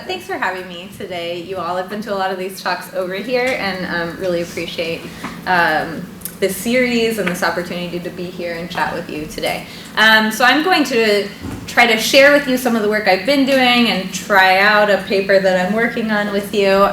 thanks for having me today. You all have been to a lot of these talks over here, and really appreciate this series and this opportunity to be here and chat with you today. So I'm going to try to share with you some of the work I've been doing and try out a paper that I'm working on with you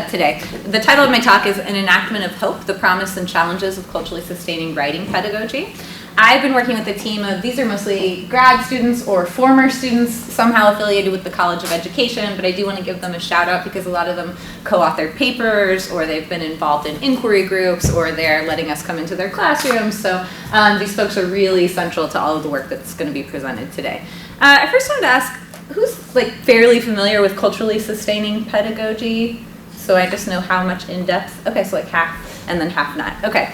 today. The title of my talk is An Enactment of Hope, the Promise and Challenges of Culturally Sustaining Writing Pedagogy. I've been working with a team of, these are mostly grad students or former students, somehow affiliated with the College of Education, but I do want to give them a shout out because a lot of them co-authored papers, or they've been involved in inquiry groups, or they're letting us come into their classrooms. So these folks are really central to all of the work that's going to be presented today. I first wanted to ask, who's fairly familiar with culturally sustaining pedagogy? So I just know how much in depth. Okay, so half. And then half not. Okay,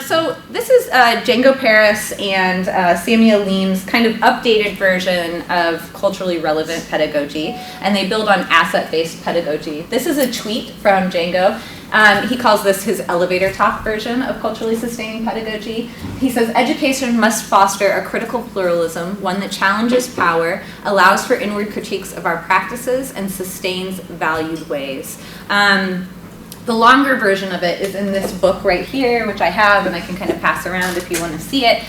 so this is Django Paris and Samia Leem's kind of updated version of culturally relevant pedagogy, and they build on asset-based pedagogy. This is a tweet from Django. He calls this his elevator talk version of culturally sustaining pedagogy. He says, education must foster a critical pluralism, one that challenges power, allows for inward critiques of our practices, and sustains valued ways. The longer version of it is in this book right here, which I have, and I can kind of pass around if you want to see it.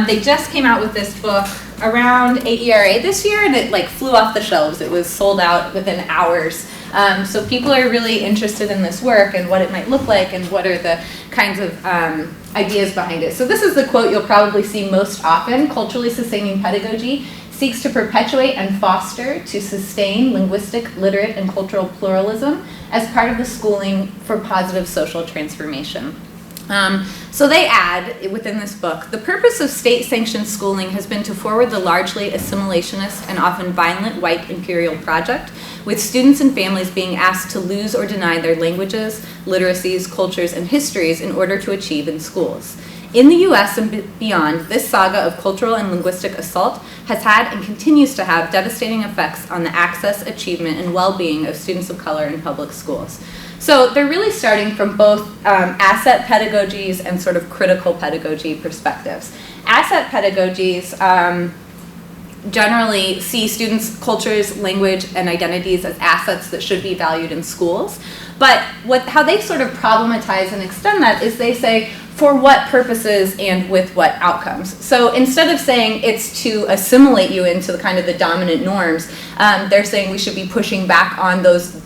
They just came out with this book around AERA this year, and it flew off the shelves. It was sold out within hours. So people are really interested in this work and what it might look like and what are the kinds of ideas behind it. So this is the quote you'll probably see most often: culturally sustaining pedagogy seeks to perpetuate and foster to sustain linguistic, literate, and cultural pluralism as part of the schooling for positive social transformation. So they add, within this book, the purpose of state-sanctioned schooling has been to forward the largely assimilationist and often violent white imperial project, with students and families being asked to lose or deny their languages, literacies, cultures, and histories in order to achieve in schools. In the US and beyond, this saga of cultural and linguistic assault has had and continues to have devastating effects on the access, achievement, and well-being of students of color in public schools. So they're really starting from both asset pedagogies and sort of critical pedagogy perspectives. Asset pedagogies generally see students' cultures, language, and identities as assets that should be valued in schools. But how they sort of problematize and extend that is they say, for what purposes and with what outcomes. So instead of saying it's to assimilate you into the kind of the dominant norms, they're saying we should be pushing back on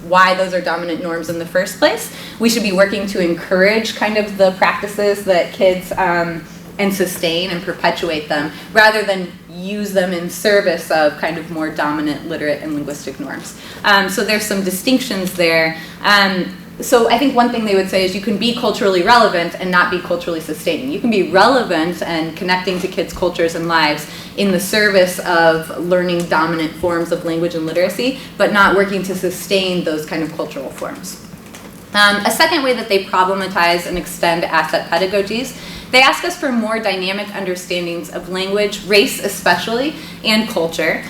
why those are dominant norms in the first place. We should be working to encourage kind of the practices that kids and sustain and perpetuate them, rather than use them in service of kind of more dominant literate and linguistic norms. So there's some distinctions there. So I think one thing they would say is you can be culturally relevant and not be culturally sustaining. You can be relevant and connecting to kids' cultures and lives in the service of learning dominant forms of language and literacy, but not working to sustain those kind of cultural forms. A second way that they problematize and extend asset pedagogies, they ask us for more dynamic understandings of language, race especially, and culture.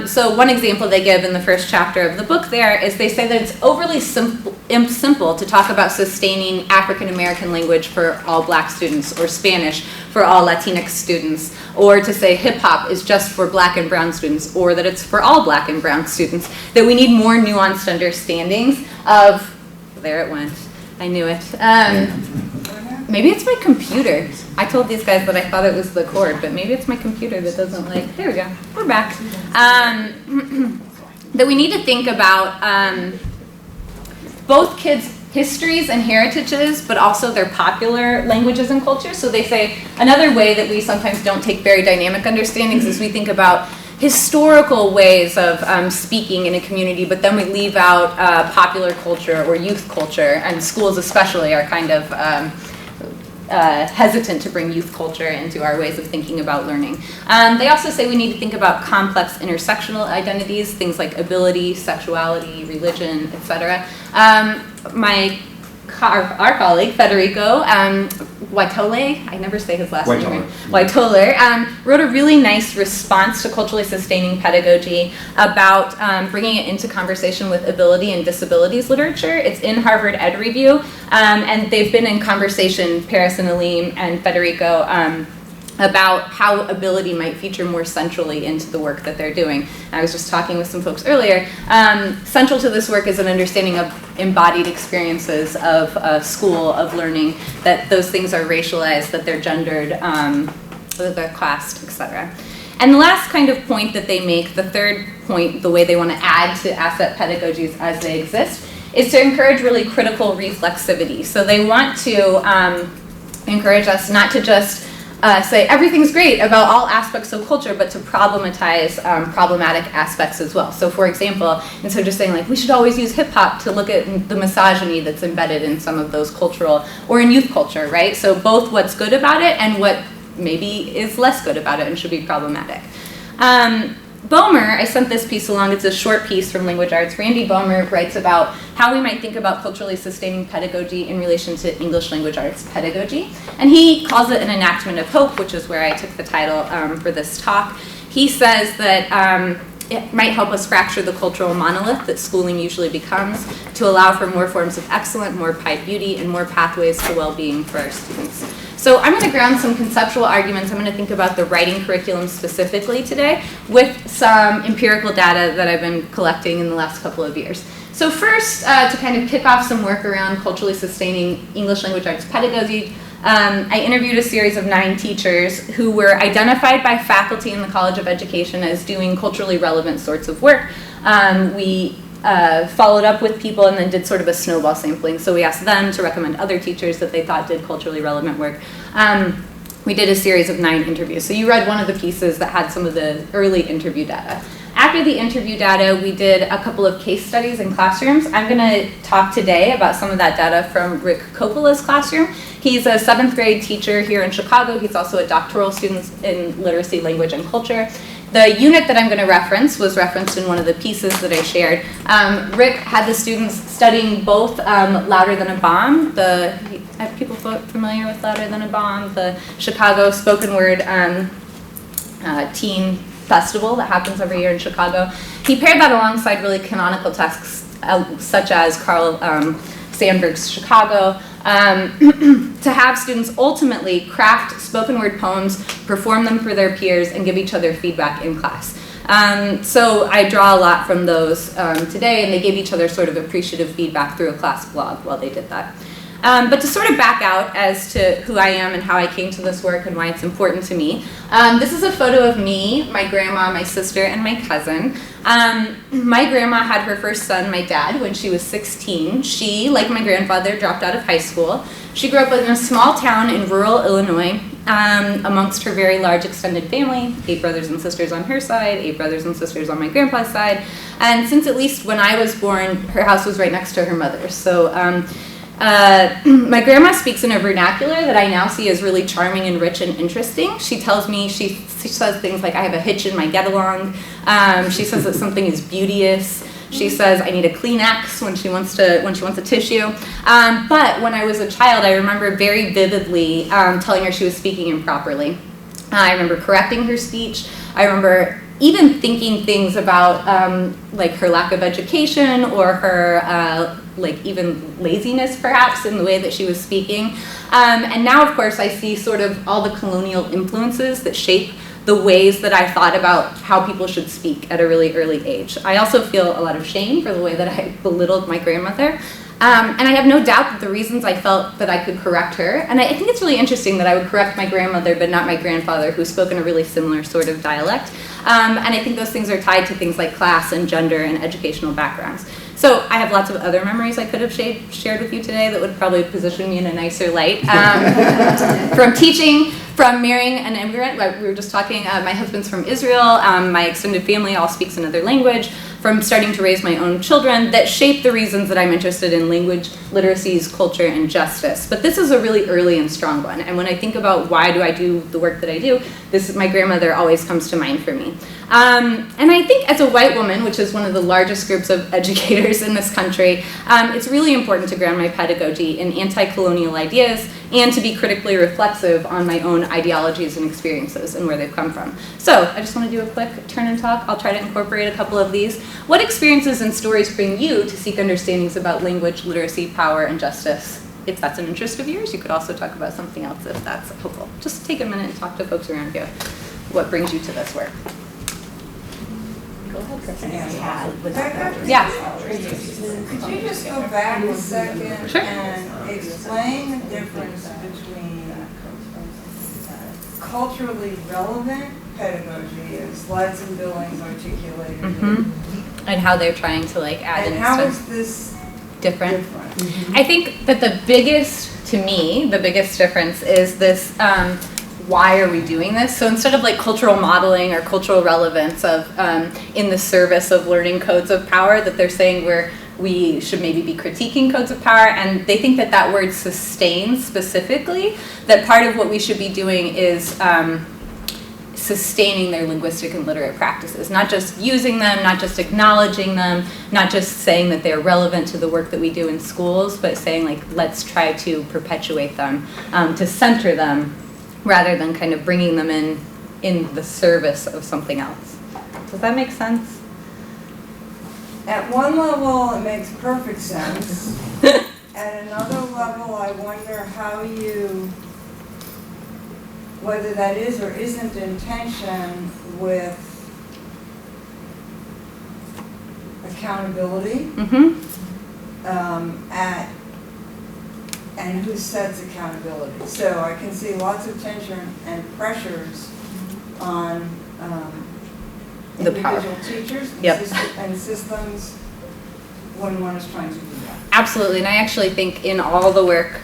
So one example they give in the first chapter of the book there is they say that it's overly simple to talk about sustaining African American language for all Black students, or Spanish for all Latinx students, or to say hip hop is just for Black and brown students, or that it's for all Black and brown students, that we need more nuanced understandings of, there it went, I knew it. Maybe it's my computer. I told these guys that I thought it was the cord, but maybe it's my computer that doesn't there we go, we're back. That we need to think about both kids' histories and heritages, but also their popular languages and cultures. So they say another way that we sometimes don't take very dynamic understandings is we think about historical ways of speaking in a community, but then we leave out popular culture or youth culture, and schools especially are kind of hesitant to bring youth culture into our ways of thinking about learning. They also say we need to think about complex intersectional identities, things like ability, sexuality, religion, etc. Our colleague, Federico Waitole, I never say his last name right, Waitoler, wrote a really nice response to culturally sustaining pedagogy about bringing it into conversation with ability and disabilities literature. It's in Harvard Ed Review, and they've been in conversation, Paris and Aleem and Federico, about how ability might feature more centrally into the work that they're doing. I was just talking with some folks earlier. Central to this work is an understanding of embodied experiences of school, of learning, that those things are racialized, that they're gendered, that they're classed, etc. And the last kind of point that they make, the third point, the way they want to add to asset pedagogies as they exist, is to encourage really critical reflexivity. So they want to encourage us not to just say everything's great about all aspects of culture, but to problematize problematic aspects as well. So for example, instead of just saying like we should always use hip hop to look at the misogyny that's embedded in some of those cultural, or in youth culture, right? So both what's good about it and what maybe is less good about it and should be problematic. Boehmer, I sent this piece along, it's a short piece from Language Arts. Randy Boehmer writes about how we might think about culturally sustaining pedagogy in relation to English language arts pedagogy. And he calls it an enactment of hope, which is where I took the title for this talk. He says that it might help us fracture the cultural monolith that schooling usually becomes to allow for more forms of excellence, more pie beauty, and more pathways to well-being for our students. So I'm going to ground some conceptual arguments. I'm going to think about the writing curriculum specifically today with some empirical data that I've been collecting in the last couple of years. So first, to kind of kick off some work around culturally sustaining English language arts pedagogy, I interviewed a series of 9 teachers who were identified by faculty in the College of Education as doing culturally relevant sorts of work. We followed up with people and then did sort of a snowball sampling. So we asked them to recommend other teachers that they thought did culturally relevant work. We did a series of 9 interviews. So you read one of the pieces that had some of the early interview data. After the interview data, we did a couple of case studies in classrooms. I'm going to talk today about some of that data from Rick Coppola's classroom. He's a 7th grade teacher here in Chicago. He's also a doctoral student in literacy, language, and culture. The unit that I'm going to reference was referenced in one of the pieces that I shared. Rick had the students studying both Louder Than a Bomb. Are people familiar with Louder Than a Bomb? The Chicago spoken word teen festival that happens every year in Chicago. He paired that alongside really canonical texts such as Carl Sandburg's Chicago, to have students ultimately craft spoken word poems, perform them for their peers, and give each other feedback in class. So I draw a lot from those today, and they gave each other sort of appreciative feedback through a class blog while they did that. But to sort of back out as to who I am and how I came to this work and why it's important to me, this is a photo of me, my grandma, my sister, and my cousin. My grandma had her first son, my dad, when she was 16. She, like my grandfather, dropped out of high school. She grew up in a small town in rural Illinois amongst her very large extended family, 8 brothers and sisters on her side, 8 brothers and sisters on my grandpa's side. And since at least when I was born, her house was right next to her mother's. So my grandma speaks in a vernacular that I now see as really charming and rich and interesting. She tells me, she says things like, I have a hitch in my get-along. She says that something is beauteous. She says, I need a Kleenex when she wants a tissue. But when I was a child, I remember very vividly telling her she was speaking improperly. I remember correcting her speech. I remember even thinking things about like her lack of education or her like even laziness perhaps in the way that she was speaking. And now of course I see sort of all the colonial influences that shape the ways that I thought about how people should speak at a really early age. I also feel a lot of shame for the way that I belittled my grandmother. And I have no doubt that the reasons I felt that I could correct her, and I think it's really interesting that I would correct my grandmother but not my grandfather, who spoke in a really similar sort of dialect. And I think those things are tied to things like class and gender and educational backgrounds. So I have lots of other memories I could have shared with you today that would probably position me in a nicer light. From teaching, from marrying an immigrant, like we were just talking, my husband's from Israel, my extended family all speaks another language, from starting to raise my own children that shape the reasons that I'm interested in language, literacies, culture, and justice. But this is a really early and strong one. And when I think about why do I do the work that I do, my grandmother always comes to mind for me. And I think as a white woman, which is one of the largest groups of educators in this country, it's really important to ground my pedagogy in anti-colonial ideas and to be critically reflexive on my own ideologies and experiences and where they've come from. So I just want to do a quick turn and talk. I'll try to incorporate a couple of these. What experiences and stories bring you to seek understandings about language, literacy, power, and justice if that's an interest of yours, you could also talk about something else if that's helpful. Just take a minute and talk to folks around you. What brings you to this work? Go ahead, Chris. Yeah. Could you just go back a second Sure. and explain the difference between culturally relevant pedagogy, as Lights and Billings articulated, And how they're trying to like add and in how stuff. is this Different. different? I think that the biggest difference is this, why are we doing this? So instead of like cultural modeling or cultural relevance of in the service of learning codes of power, that they're saying we should maybe be critiquing codes of power, and they think that that word sustain specifically, that part of what we should be doing is sustaining their linguistic and literate practices, not just using them, not just acknowledging them, not just saying that they're relevant to the work that we do in schools, but saying like, let's try to perpetuate them, to center them, rather than kind of bringing them in the service of something else. Does that make sense? At one level, it makes perfect sense. At another level, I wonder how whether that is or isn't in tension with accountability, and who sets accountability. So I can see lots of tension and pressures on The power. individual teachers Yep. and systems when one is trying to do that. Absolutely, and I actually think in all the work,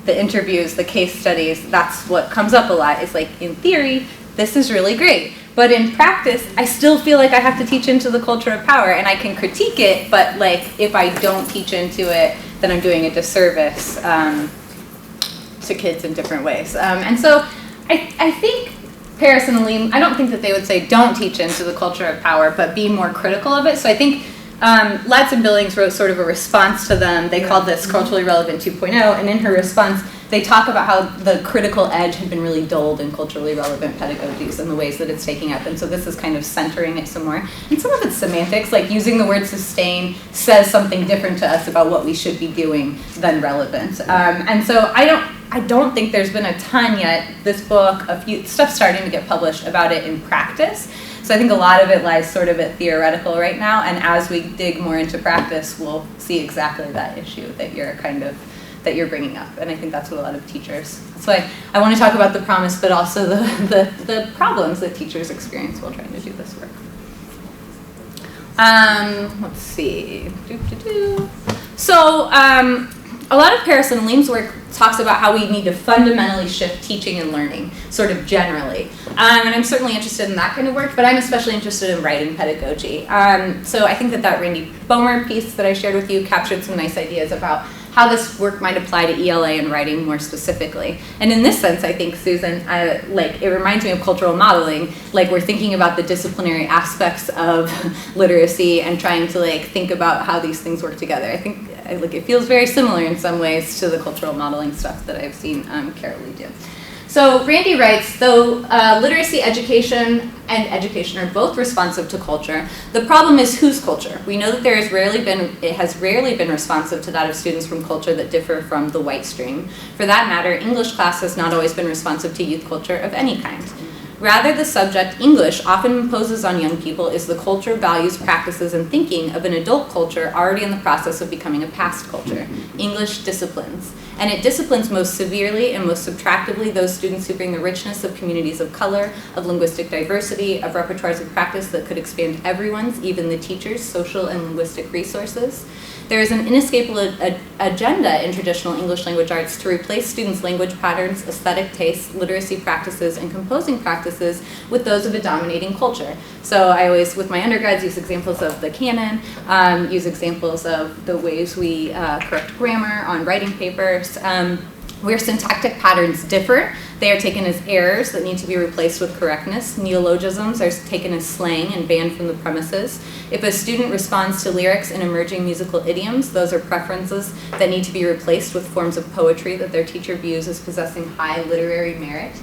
the interviews, the case studies, that's what comes up a lot. It's like, in theory, this is really great. But in practice, I still feel like I have to teach into the culture of power, and I can critique it, but like if I don't teach into it, then I'm doing a disservice to kids in different ways. And so I think Paris and Alim, I don't think that they would say don't teach into the culture of power, but be more critical of it. So I think Lights and Billings wrote sort of a response to them. They called this Culturally Relevant 2.0, and in her response, they talk about how the critical edge had been really dulled in culturally relevant pedagogies and the ways that it's taking up. And so this is kind of centering it some more. And some of it's semantics, like using the word sustain says something different to us about what we should be doing than relevant. And so I don't think there's been a ton yet. This book, a few stuff starting to get published about it in practice. So I think a lot of it lies sort of at theoretical right now, and as we dig more into practice, we'll see exactly that issue that you're bringing up. And I think that's what a lot of teachers, that's why I want to talk about the promise, but also the problems that teachers experience while trying to do this work. Let's see. So a lot of Paris and Alim's work talks about how we need to fundamentally shift teaching and learning, sort of generally. And I'm certainly interested in that kind of work, but I'm especially interested in writing pedagogy. So I think that Randy Bomer piece that I shared with you captured some nice ideas about how this work might apply to ELA and writing more specifically. And in this sense, I think, Susan, it reminds me of cultural modeling. Like, we're thinking about the disciplinary aspects of literacy and trying to think about how these things work together. I think it feels very similar in some ways to the cultural modeling stuff that I've seen Carol Lee do. So Randy writes, though literacy education and education are both responsive to culture, the problem is whose culture? We know that it has rarely been responsive to that of students from culture that differ from the white stream. For that matter, English class has not always been responsive to youth culture of any kind. Rather, the subject, English, often imposes on young people is the culture, values, practices, and thinking of an adult culture already in the process of becoming a past culture. English disciplines. And it disciplines most severely and most subtractively those students who bring the richness of communities of color, of linguistic diversity, of repertoires of practice that could expand everyone's, even the teacher's, social and linguistic resources. There is an inescapable agenda in traditional English language arts to replace students' language patterns, aesthetic tastes, literacy practices, and composing practices with those of a dominating culture. So I always, with my undergrads, use examples of the canon, use examples of the ways we correct grammar on writing papers. Where syntactic patterns differ, they are taken as errors that need to be replaced with correctness. Neologisms are taken as slang and banned from the premises. If a student responds to lyrics in emerging musical idioms, those are preferences that need to be replaced with forms of poetry that their teacher views as possessing high literary merit.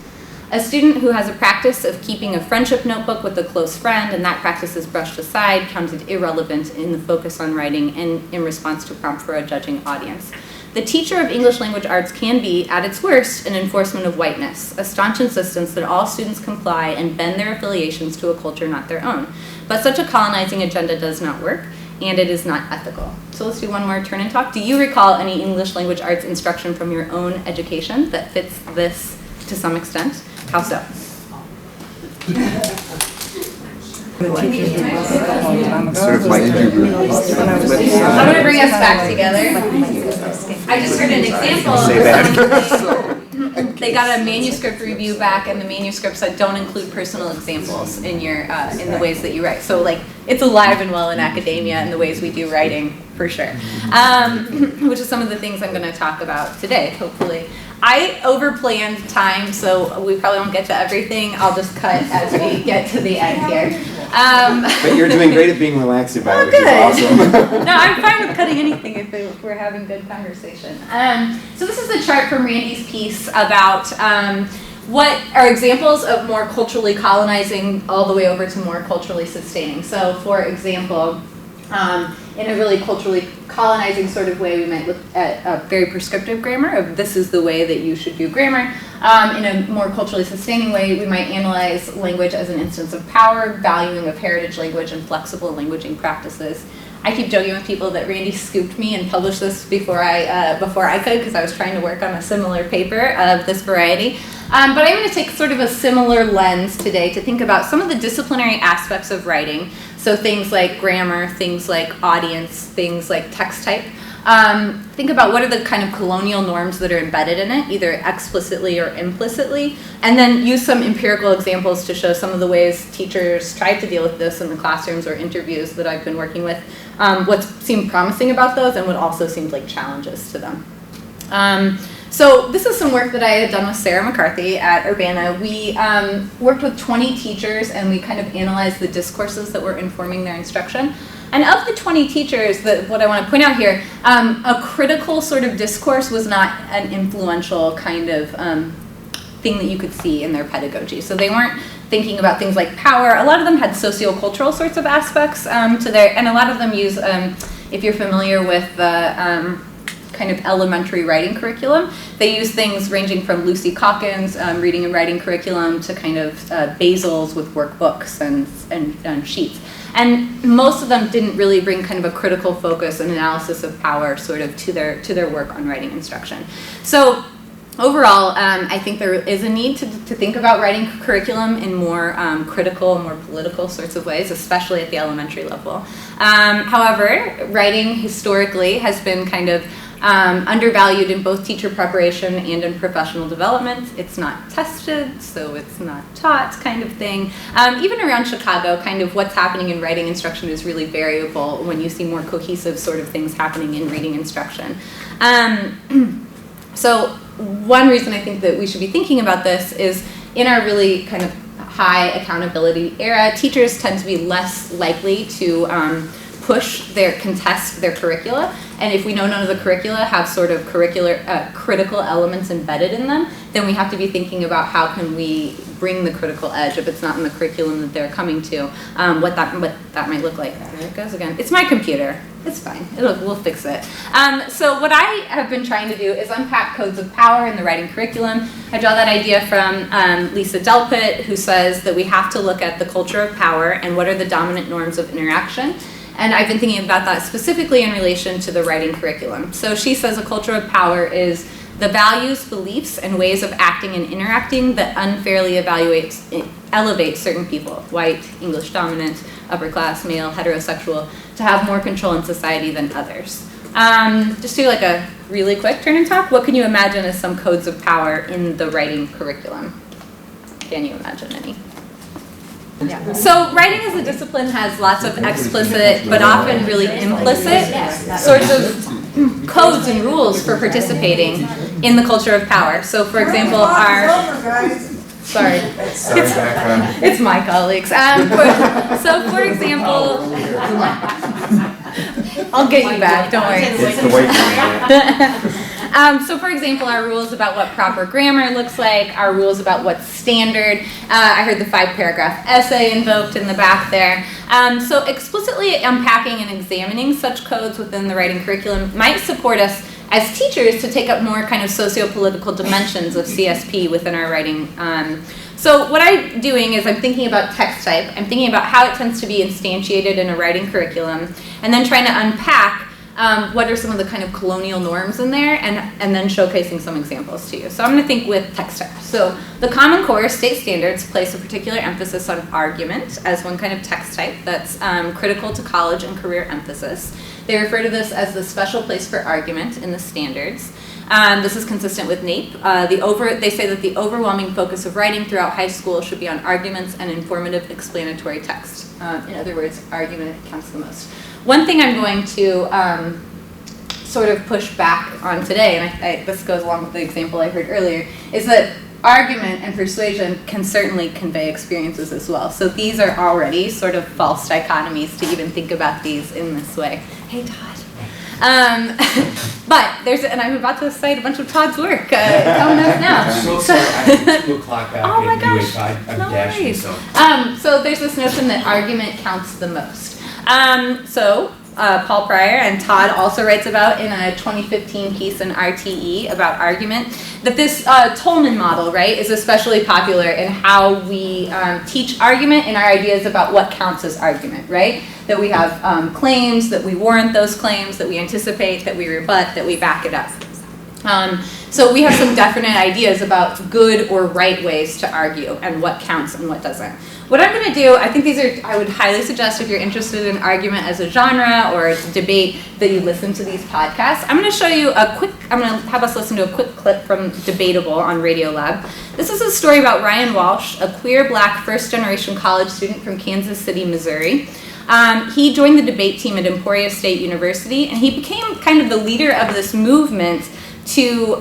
A student who has a practice of keeping a friendship notebook with a close friend and that practice is brushed aside, counted irrelevant in the focus on writing and in response to prompt for a judging audience. The teacher of English language arts can be, at its worst, an enforcement of whiteness, a staunch insistence that all students comply and bend their affiliations to a culture not their own. But such a colonizing agenda does not work, and it is not ethical. So let's do one more turn and talk. Do you recall any English language arts instruction from your own education that fits this to some extent? How so? Sort of like I'm I'm going to bring us back together. I just heard an example. Say that. They got a manuscript review back, and the manuscripts that don't include personal examples in your in the ways that you write. So like it's alive and well in academia in the ways we do writing for sure, which is some of the things I'm going to talk about today. Hopefully, I overplanned time, so we probably won't get to everything. I'll just cut as we get to the end here. But you're doing great at being relaxed about it, which is awesome. No, I'm fine with cutting anything if we're having good conversation. So this is a chart from Randy's piece about what are examples of more culturally colonizing all the way over to more culturally sustaining. So for example, in a really culturally colonizing sort of way, we might look at a very prescriptive grammar of this is the way that you should do grammar. In a more culturally sustaining way, we might analyze language as an instance of power, valuing of heritage language, and flexible languaging practices. I keep joking with people that Randy scooped me and published this before I could, because I was trying to work on a similar paper of this variety. But I'm going to take sort of a similar lens today to think about some of the disciplinary aspects of writing. So things like grammar, things like audience, things like text type. Think about what are the kind of colonial norms that are embedded in it, either explicitly or implicitly, and then use some empirical examples to show some of the ways teachers tried to deal with this in the classrooms or interviews that I've been working with, what seemed promising about those and what also seemed like challenges to them. So this is some work that I had done with Sarah McCarthy at Urbana. We worked with 20 teachers and we kind of analyzed the discourses that were informing their instruction. And of the 20 teachers, what I want to point out here, a critical sort of discourse was not an influential kind of thing that you could see in their pedagogy. So they weren't thinking about things like power. A lot of them had sociocultural sorts of aspects to their, and a lot of them use, if you're familiar with the kind of elementary writing curriculum, they use things ranging from Lucy Calkins' reading and writing curriculum to kind of Basil's with workbooks and sheets. And most of them didn't really bring kind of a critical focus and analysis of power sort of to their work on writing instruction. So overall, I think there is a need to think about writing curriculum in more critical, more political sorts of ways, especially at the elementary level. However, writing historically has been kind of undervalued in both teacher preparation and in professional development. It's not tested, so it's not taught kind of thing. Even around Chicago, kind of what's happening in writing instruction is really variable when you see more cohesive sort of things happening in reading instruction. So one reason I think that we should be thinking about this is in our really kind of high accountability era, teachers tend to be less likely to contest their curricula. And if we know none of the curricula have sort of critical elements embedded in them, then we have to be thinking about how can we bring the critical edge, if it's not in the curriculum that they're coming to, what that might look like. There it goes again. It's my computer. It's fine. We'll fix it. So what I have been trying to do is unpack codes of power in the writing curriculum. I draw that idea from Lisa Delpit, who says that we have to look at the culture of power and what are the dominant norms of interaction. And I've been thinking about that specifically in relation to the writing curriculum. So she says a culture of power is the values, beliefs, and ways of acting and interacting that unfairly elevate certain people, white, English dominant, upper class, male, heterosexual, to have more control in society than others. Just do like a really quick turn and talk. What can you imagine as some codes of power in the writing curriculum? Can you imagine any? Yeah. So writing as a discipline has lots of explicit but often really implicit sorts of codes and rules for participating in the culture of power. So for example, it's my colleagues. So for example, I'll get you back, don't worry. It's the white So for example, our rules about what proper grammar looks like, our rules about what's standard. I heard the 5-paragraph essay invoked in the back there. So explicitly unpacking and examining such codes within the writing curriculum might support us as teachers to take up more kind of socio-political dimensions of CSP within our writing. So what I'm doing is I'm thinking about text type. I'm thinking about how it tends to be instantiated in a writing curriculum, and then trying to unpack what are some of the kind of colonial norms in there, and then showcasing some examples to you. So I'm going to think with text type. So the Common Core state standards place a particular emphasis on argument as one kind of text type that's critical to college and career emphasis. They refer to this as the special place for argument in the standards. This is consistent with NAEP. They say that the overwhelming focus of writing throughout high school should be on arguments and informative explanatory text. In other words, argument counts the most. One thing I'm going to sort of push back on today, and this goes along with the example I heard earlier, is that argument and persuasion can certainly convey experiences as well. So these are already sort of false dichotomies to even think about these in this way. Hey, Todd. But and I'm about to cite a bunch of Todd's work coming up now. I'm so sorry, I have 2 o'clock back Oh my in gosh, I'm no dashing, worries. so. So there's this notion that argument counts the most. Paul Pryor and Todd also writes about in a 2015 piece in RTE about argument, that this Tolman model, right, is especially popular in how we teach argument and our ideas about what counts as argument, right? That we have claims, that we warrant those claims, that we anticipate, that we rebut, that we back it up. So we have some definite ideas about good or right ways to argue and what counts and what doesn't. What I'm going to do, I think I would highly suggest if you're interested in argument as a genre or as a debate that you listen to these podcasts. I'm going to show you I'm going to have us listen to a quick clip from Debatable on Radiolab. This is a story about Ryan Walsh, a queer black first-generation college student from Kansas City, Missouri. He joined the debate team at Emporia State University, and he became kind of the leader of this movement to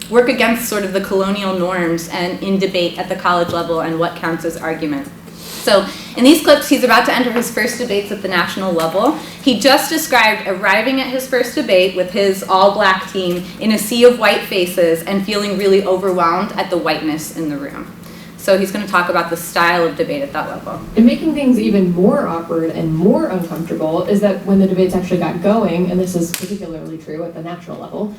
work against sort of the colonial norms and in debate at the college level and what counts as argument. So in these clips, he's about to enter his first debates at the national level. He just described arriving at his first debate with his all-black team in a sea of white faces and feeling really overwhelmed at the whiteness in the room. So he's going to talk about the style of debate at that level. And making things even more awkward and more uncomfortable is that when the debates actually got going, and this is particularly true at the national level,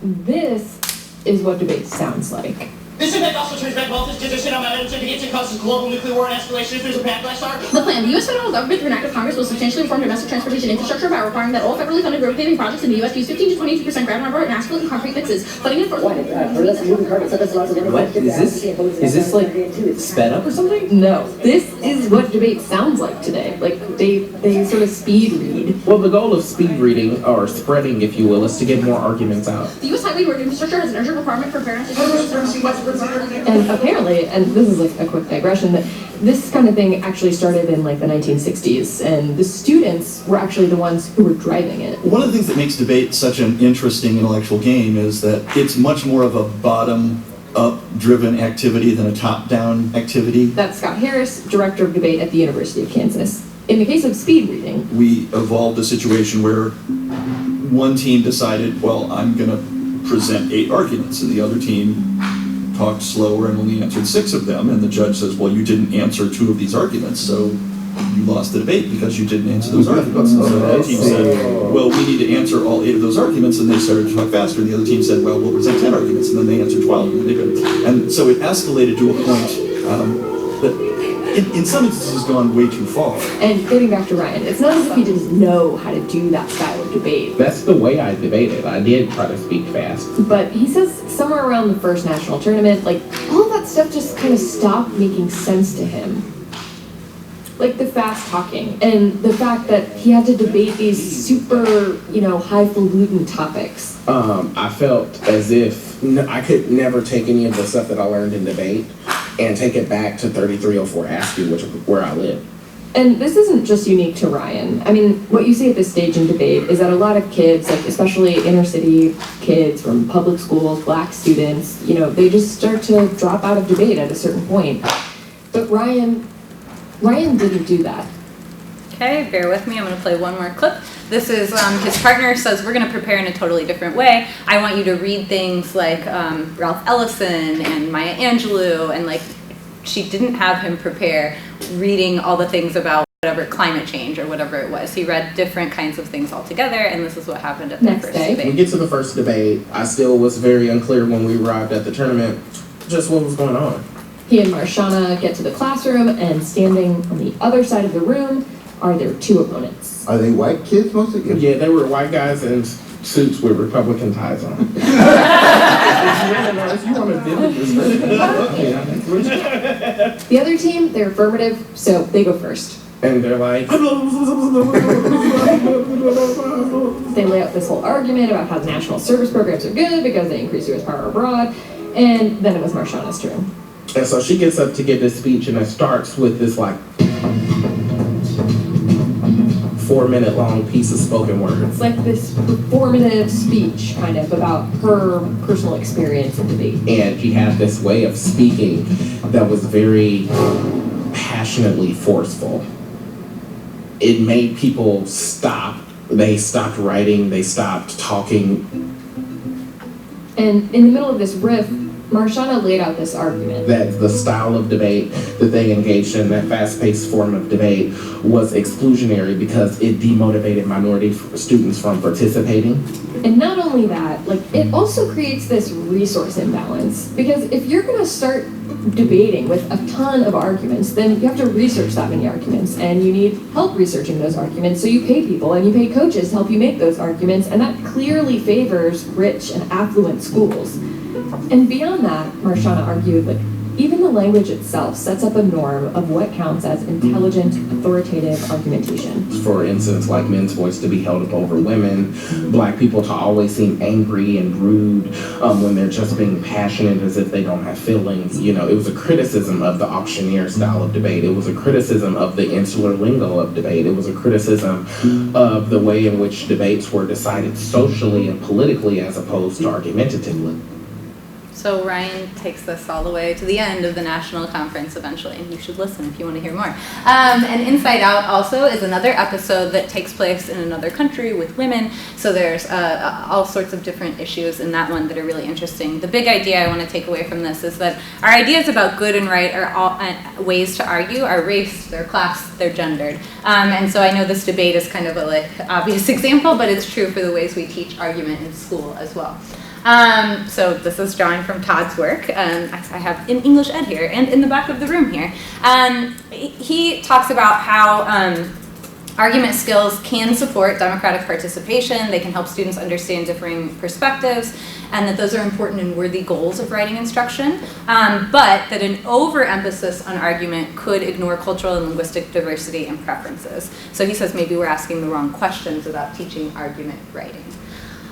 this is what debate sounds like. This event also turns back Baltim's position on my editor to get to causes global nuclear war and escalation if there's a backlash. The plan. The U.S. federal government, through an act of Congress, will substantially reform domestic transportation infrastructure by requiring that all federally funded road paving projects in the U.S. use 15 to 22% ground rubber and asphalt and concrete mixes. Funding it for What is this? Is this like sped up or something? No, this is what debate sounds like today. Like they sort of speed read. Well, the goal of speed reading, or spreading, if you will, is to get more arguments out. the U.S. highway road infrastructure has an urgent requirement for fairness. And apparently, and this is like a quick digression, that this kind of thing actually started in like the 1960s, and the students were actually the ones who were driving it. One of the things that makes debate such an interesting intellectual game is that it's much more of a bottom-up driven activity than a top-down activity. That's Scott Harris, director of debate at the University of Kansas. In the case of speed reading, We evolved a situation where one team decided, well, I'm going to present 8 arguments, and the other team talked slower and only answered 6 of them, and the judge says, well, you didn't answer 2 of these arguments, so you lost the debate because you didn't answer those arguments. And so the team said, well, we need to answer all 8 of those arguments, and they started to talk faster, and the other team said, well, we'll present 10 arguments, and then they answered 12. And so it escalated to a point that in some instances has gone way too far. and getting back to Ryan, it's not as if he didn't know how to do that style of debate. That's the way I debated. I did try to speak fast. But he says somewhere around the first national tournament, like, all that stuff just kind of stopped making sense to him. Like the fast talking and the fact that he had to debate these super, highfalutin topics. I felt as if I could never take any of the stuff that I learned in debate and take it back to 3304 Askew, where I live. And this isn't just unique to Ryan. I mean, what you see at this stage in debate is that a lot of kids, like especially inner city kids from public schools, black students, they just start to drop out of debate at a certain point. But Ryan didn't do that. Okay, bear with me. I'm going to play one more clip. This is his partner says, we're going to prepare in a totally different way. I want you to read things like Ralph Ellison and Maya Angelou, and like she didn't have him prepare reading all the things about whatever, climate change or whatever it was. He read different kinds of things altogether, and this is what happened at the Next first day. debate. We get to the first debate. I still was very unclear when we arrived at the tournament just what was going on. He and Marshana get to the classroom, and standing on the other side of the room are their two opponents. Are they white kids mostly? Yeah, they were white guys in suits with Republican ties on. If you want to deal with this, The other team, they're affirmative, so they go first. and they're like, They lay out this whole argument about how the national service programs are good because they increase U.S. power abroad, and then it was Marshana's turn. and so she gets up to give this speech, and it starts with this like 4-minute long piece of spoken word. It's like this performative speech, kind of, about her personal experience in debate. And she had this way of speaking that was very passionately forceful. It made people stop. They stopped writing, they stopped talking. And in the middle of this riff, Marshana laid out this argument. That the style of debate that they engaged in, that fast-paced form of debate, was exclusionary because it demotivated minority students from participating. And not only that, like, it also creates this resource imbalance. Because if you're gonna start debating with a ton of arguments, then you have to research that many arguments, and you need help researching those arguments, so you pay people and you pay coaches to help you make those arguments, and that clearly favors rich and affluent schools. And beyond that, Marshana argued, like, even the language itself sets up a norm of what counts as intelligent, authoritative argumentation. For instance, like men's voice to be held up over women, black people to always seem angry and rude when they're just being passionate as if they don't have feelings. You know, it was a criticism of the auctioneer style of debate. It was a criticism of the insular lingo of debate. It was a criticism of the way in which debates were decided socially and politically as opposed to argumentatively. So Ryan takes this all the way to the end of the national conference eventually, and you should listen if you want to hear more. And Inside Out also is another episode that takes place in another country with women, so there's all sorts of different issues in that one that are really interesting. The big idea I want to take away from this is that our ideas about good and right are all ways to argue are race, they're class, they're gendered. And so I know this debate is kind of a like obvious example, but it's true for the ways we teach argument in school as well. So this is drawing from Todd's work. I have in English Ed here and in the back of the room here. He talks about how argument skills can support democratic participation. They can help students understand differing perspectives, and that those are important and worthy goals of writing instruction, but that an overemphasis on argument could ignore cultural and linguistic diversity and preferences. So he says maybe we're asking the wrong questions about teaching argument writing.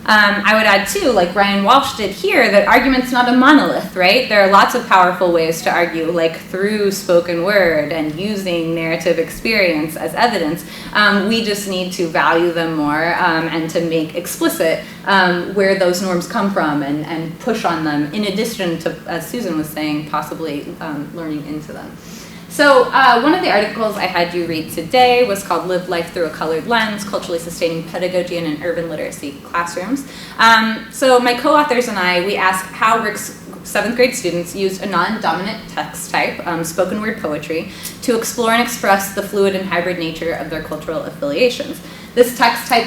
I would add too, like Ryan Walsh did here, that argument's not a monolith, right? There are lots of powerful ways to argue, like through spoken word and using narrative experience as evidence. We just need to value them more and to make explicit where those norms come from and push on them, in addition to, as Susan was saying, possibly learning into them. So one of the articles I had you read today was called Live Life Through a Colored Lens, Culturally Sustaining Pedagogy in an Urban Literacy Classrooms. So my co-authors and I, we asked how Rick's 7th grade students used a non-dominant text type, spoken word poetry, to explore and express the fluid and hybrid nature of their cultural affiliations. This text type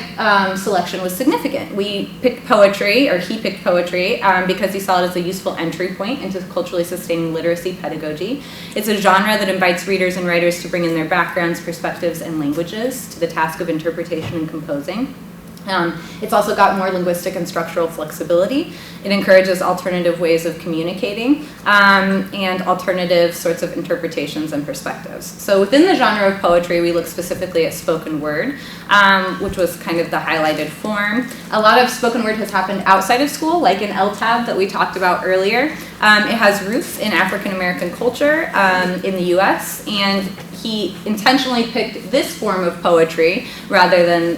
selection was significant. We picked poetry, or he picked poetry, because he saw it as a useful entry point into culturally sustaining literacy pedagogy. It's a genre that invites readers and writers to bring in their backgrounds, perspectives, and languages to the task of interpretation and composing. It's also got more linguistic and structural flexibility. It encourages alternative ways of communicating and alternative sorts of interpretations and perspectives. So within the genre of poetry, we look specifically at spoken word, which was kind of the highlighted form. A lot of spoken word has happened outside of school, like in LTAB that we talked about earlier. It has roots in African American culture in the US, and he intentionally picked this form of poetry rather than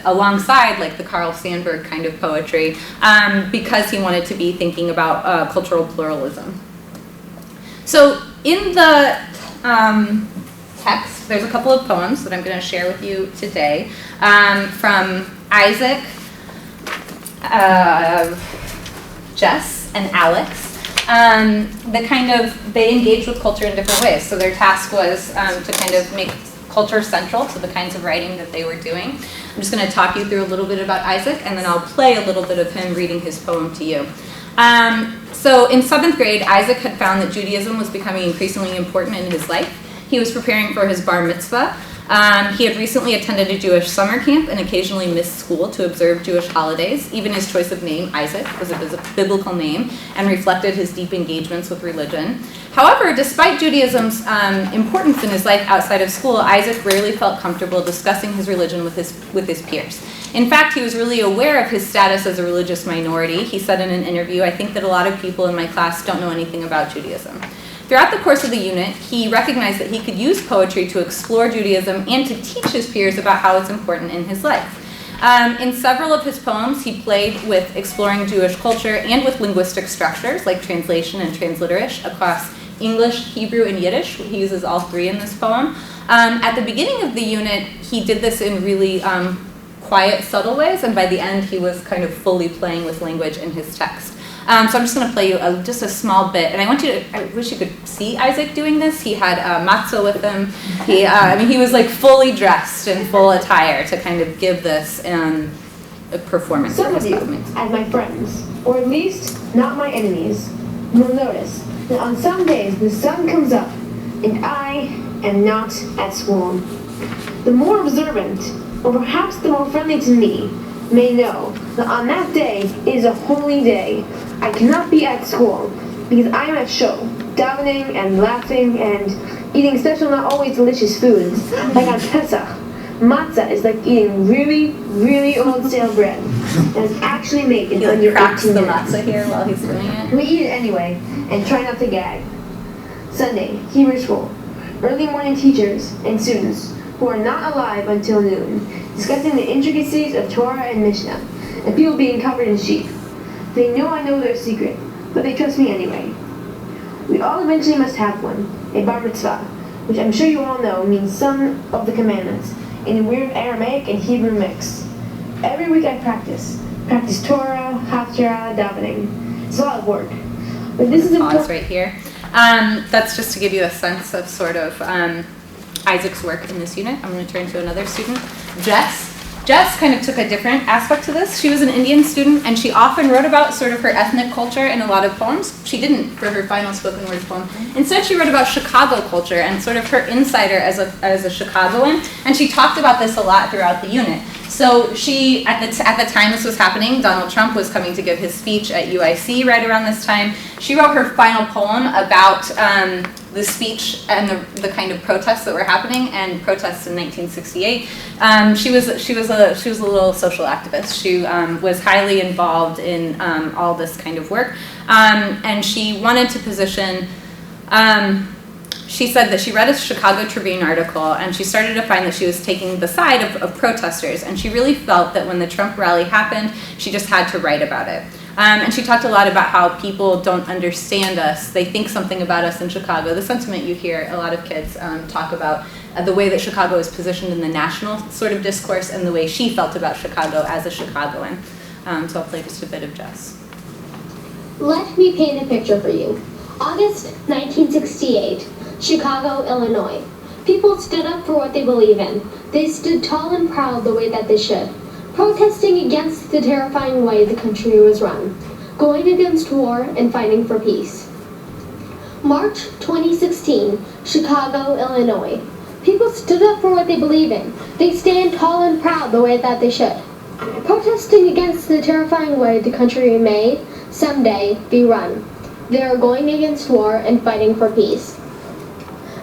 alongside like the Carl Sandburg kind of poetry because he wanted to be thinking about cultural pluralism. So in the text, there's a couple of poems that I'm going to share with you today from Isaac, Jess, and Alex. They engage with culture in different ways. So their task was to kind of make culture central to the kinds of writing that they were doing. I'm just going to talk you through a little bit about Isaac, and then I'll play a little bit of him reading his poem to you. So in 7th grade, Isaac had found that Judaism was becoming increasingly important in his life. He was preparing for his bar mitzvah. He had recently attended a Jewish summer camp and occasionally missed school to observe Jewish holidays. Even his choice of name, Isaac, was a biblical name and reflected his deep engagements with religion. However, despite Judaism's importance in his life outside of school, Isaac rarely felt comfortable discussing his religion with his peers. In fact, he was really aware of his status as a religious minority. He said in an interview, "I think that a lot of people in my class don't know anything about Judaism." Throughout the course of the unit, he recognized that he could use poetry to explore Judaism and to teach his peers about how it's important in his life. In several of his poems, he played with exploring Jewish culture and with linguistic structures like translation and transliteration across English, Hebrew, and Yiddish. He uses all three in this poem. At the beginning of the unit, he did this in really quiet, subtle ways, and by the end, he was kind of fully playing with language in his text. So I'm just going to play you just a small bit, and I wish you could see Isaac doing this. He had matzah with him. He was like fully dressed in full attire to kind of give this a performance. Some of you, as my friends, or at least not my enemies, will notice that on some days the sun comes up and I am not at school. The more observant, or perhaps the more friendly to me, may know that on that day is a holy day. I cannot be at school because I am at show, davening and laughing and eating special, not always delicious foods, like on Pesach. Matzah is like eating really, really old stale bread that is actually made in under 18 minutes. He cracks the matzah here while he's doing it. We eat it anyway and try not to gag. Sunday, Hebrew school. Early morning teachers and students who are not alive until noon, discussing the intricacies of Torah and Mishnah, and people being covered in sheep. They know I know their secret, but they trust me anyway. We all eventually must have one, a bar mitzvah, which I'm sure you all know means son of the commandments, in a weird Aramaic and Hebrew mix. Every week I practice Torah, Haftarah, davening. It's a lot of work, but this is important. Pause right here. That's just to give you a sense of sort of Isaac's work in this unit. I'm going to turn to another student, Jess. Jess kind of took a different aspect to this. She was an Indian student, and she often wrote about sort of her ethnic culture in a lot of poems. She didn't for her final spoken word poem. Instead, she wrote about Chicago culture and sort of her insider as a Chicagoan, and she talked about this a lot throughout the unit. So she, at the time this was happening, Donald Trump was coming to give his speech at UIC right around this time. She wrote her final poem about the speech and the kind of protests that were happening and protests in 1968. She was a little social activist. She was highly involved in all this kind of work, and she wanted to position. She said that she read a Chicago Tribune article and she started to find that she was taking the side of protesters, and she really felt that when the Trump rally happened, she just had to write about it. And she talked a lot about how people don't understand us. They think something about us in Chicago. The sentiment you hear a lot of kids talk about the way that Chicago is positioned in the national sort of discourse and the way she felt about Chicago as a Chicagoan. So I'll play just a bit of Jess. Let me paint a picture for you. August 1968, Chicago, Illinois. People stood up for what they believe in. They stood tall and proud the way that they should, protesting against the terrifying way the country was run, going against war and fighting for peace. March 2016, Chicago, Illinois. People stood up for what they believe in. They stand tall and proud the way that they should, protesting against the terrifying way the country may someday be run. They are going against war and fighting for peace.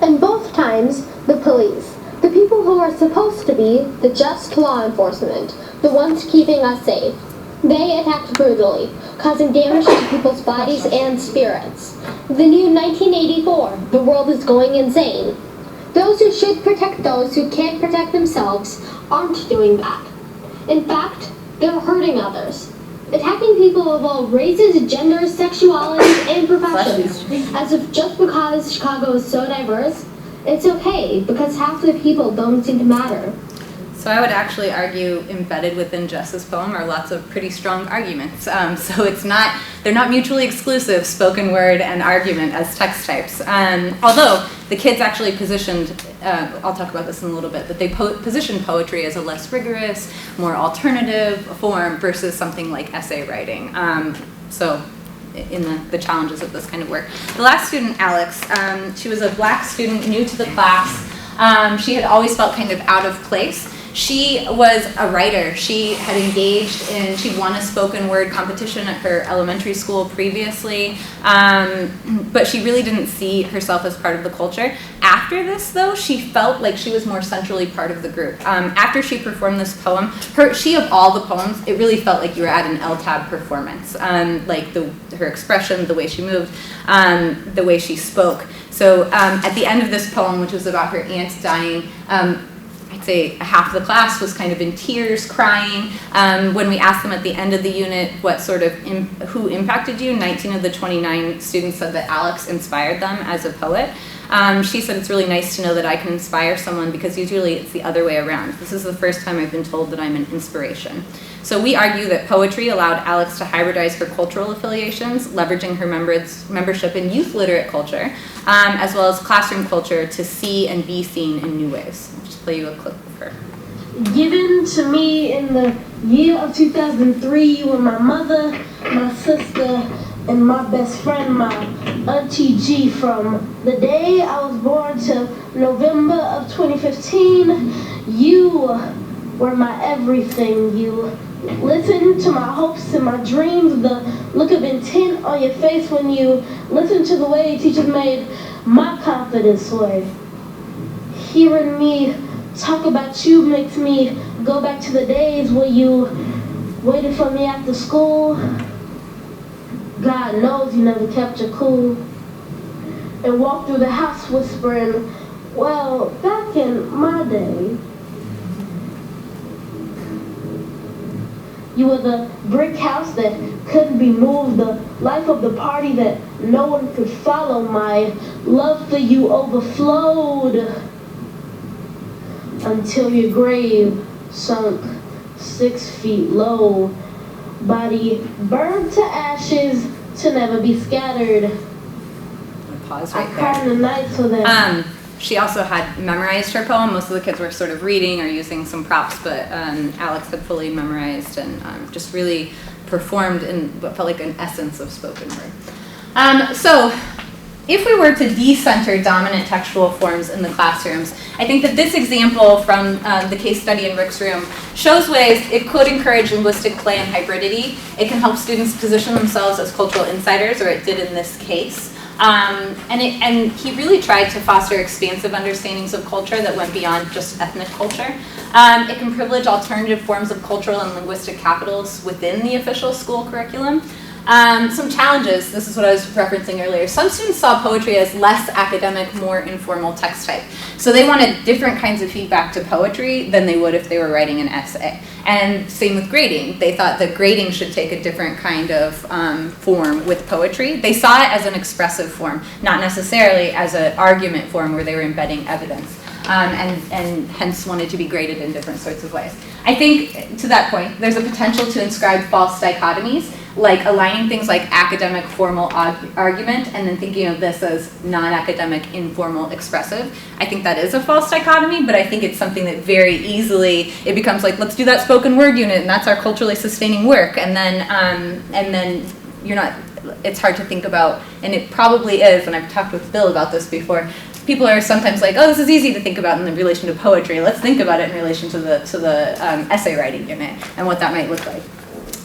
And both times, the police, the people who are supposed to be the just law enforcement, the ones keeping us safe, they attacked brutally, causing damage to people's bodies and spirits. The new 1984, the world is going insane. Those who should protect those who can't protect themselves aren't doing that. In fact, they're hurting others, attacking people of all races, genders, sexualities, and professions, as if just because Chicago is so diverse, it's okay, because half the people don't seem to matter. So I would actually argue embedded within Jess's poem are lots of pretty strong arguments. So they're not mutually exclusive, spoken word and argument as text types. Although the kids actually positioned, I'll talk about this in a little bit, but they positioned poetry as a less rigorous, more alternative form versus something like essay writing. So in the challenges of this kind of work. The last student, Alex, she was a black student, new to the class. She had always felt kind of out of place. She was a writer. She had engaged she'd won a spoken word competition at her elementary school previously, but she really didn't see herself as part of the culture. After this, though, she felt like she was more centrally part of the group. After she performed this poem, she of all the poems, it really felt like you were at an LTAB performance, like her expression, the way she moved, the way she spoke. So at the end of this poem, which was about her aunt dying, I'd say half the class was kind of in tears, crying. When we asked them at the end of the unit who impacted you, 19 of the 29 students said that Alex inspired them as a poet. She said it's really nice to know that I can inspire someone because usually it's the other way around. This is the first time I've been told that I'm an inspiration. So we argue that poetry allowed Alex to hybridize her cultural affiliations, leveraging her membership in youth literate culture, as well as classroom culture to see and be seen in new ways. I'll just play you a clip of her. Given to me in the year of 2003, you were my mother, my sister, and my best friend, my Auntie G. From the day I was born to November of 2015, you were my everything. You listened to my hopes and my dreams, the look of intent on your face when you listened to the way teachers made my confidence sway. Hearing me talk about you makes me go back to the days where you waited for me after school. God knows you never kept your cool. And walked through the house whispering, well, back in my day, you were the brick house that couldn't be moved, the life of the party that no one could follow. My love for you overflowed until your grave sunk 6 feet low. Body burned to ashes to never be scattered. Pause right I cried there. in the night for them. She also had memorized her poem. Most of the kids were sort of reading or using some props, but Alex had fully memorized and just really performed in what felt like an essence of spoken word. So if we were to decenter dominant textual forms in the classrooms, I think that this example from the case study in Rick's room shows ways it could encourage linguistic play and hybridity. It can help students position themselves as cultural insiders, or it did in this case. And he really tried to foster expansive understandings of culture that went beyond just ethnic culture. It can privilege alternative forms of cultural and linguistic capitals within the official school curriculum. Some challenges, this is what I was referencing earlier. Some students saw poetry as less academic, more informal text type. So they wanted different kinds of feedback to poetry than they would if they were writing an essay. And same with grading. They thought that grading should take a different kind of form with poetry. They saw it as an expressive form, not necessarily as an argument form where they were embedding evidence. And hence wanted to be graded in different sorts of ways. I think, to that point, there's a potential to inscribe false dichotomies, like aligning things like academic formal argument and then thinking of this as non-academic informal expressive. I think that is a false dichotomy, but I think it's something that very easily, it becomes like, let's do that spoken word unit and that's our culturally sustaining work. And then you're not, it's hard to think about, and it probably is, and I've talked with Bill about this before, people are sometimes like, oh, this is easy to think about in relation to poetry. Let's think about it in relation to the essay writing unit and what that might look like.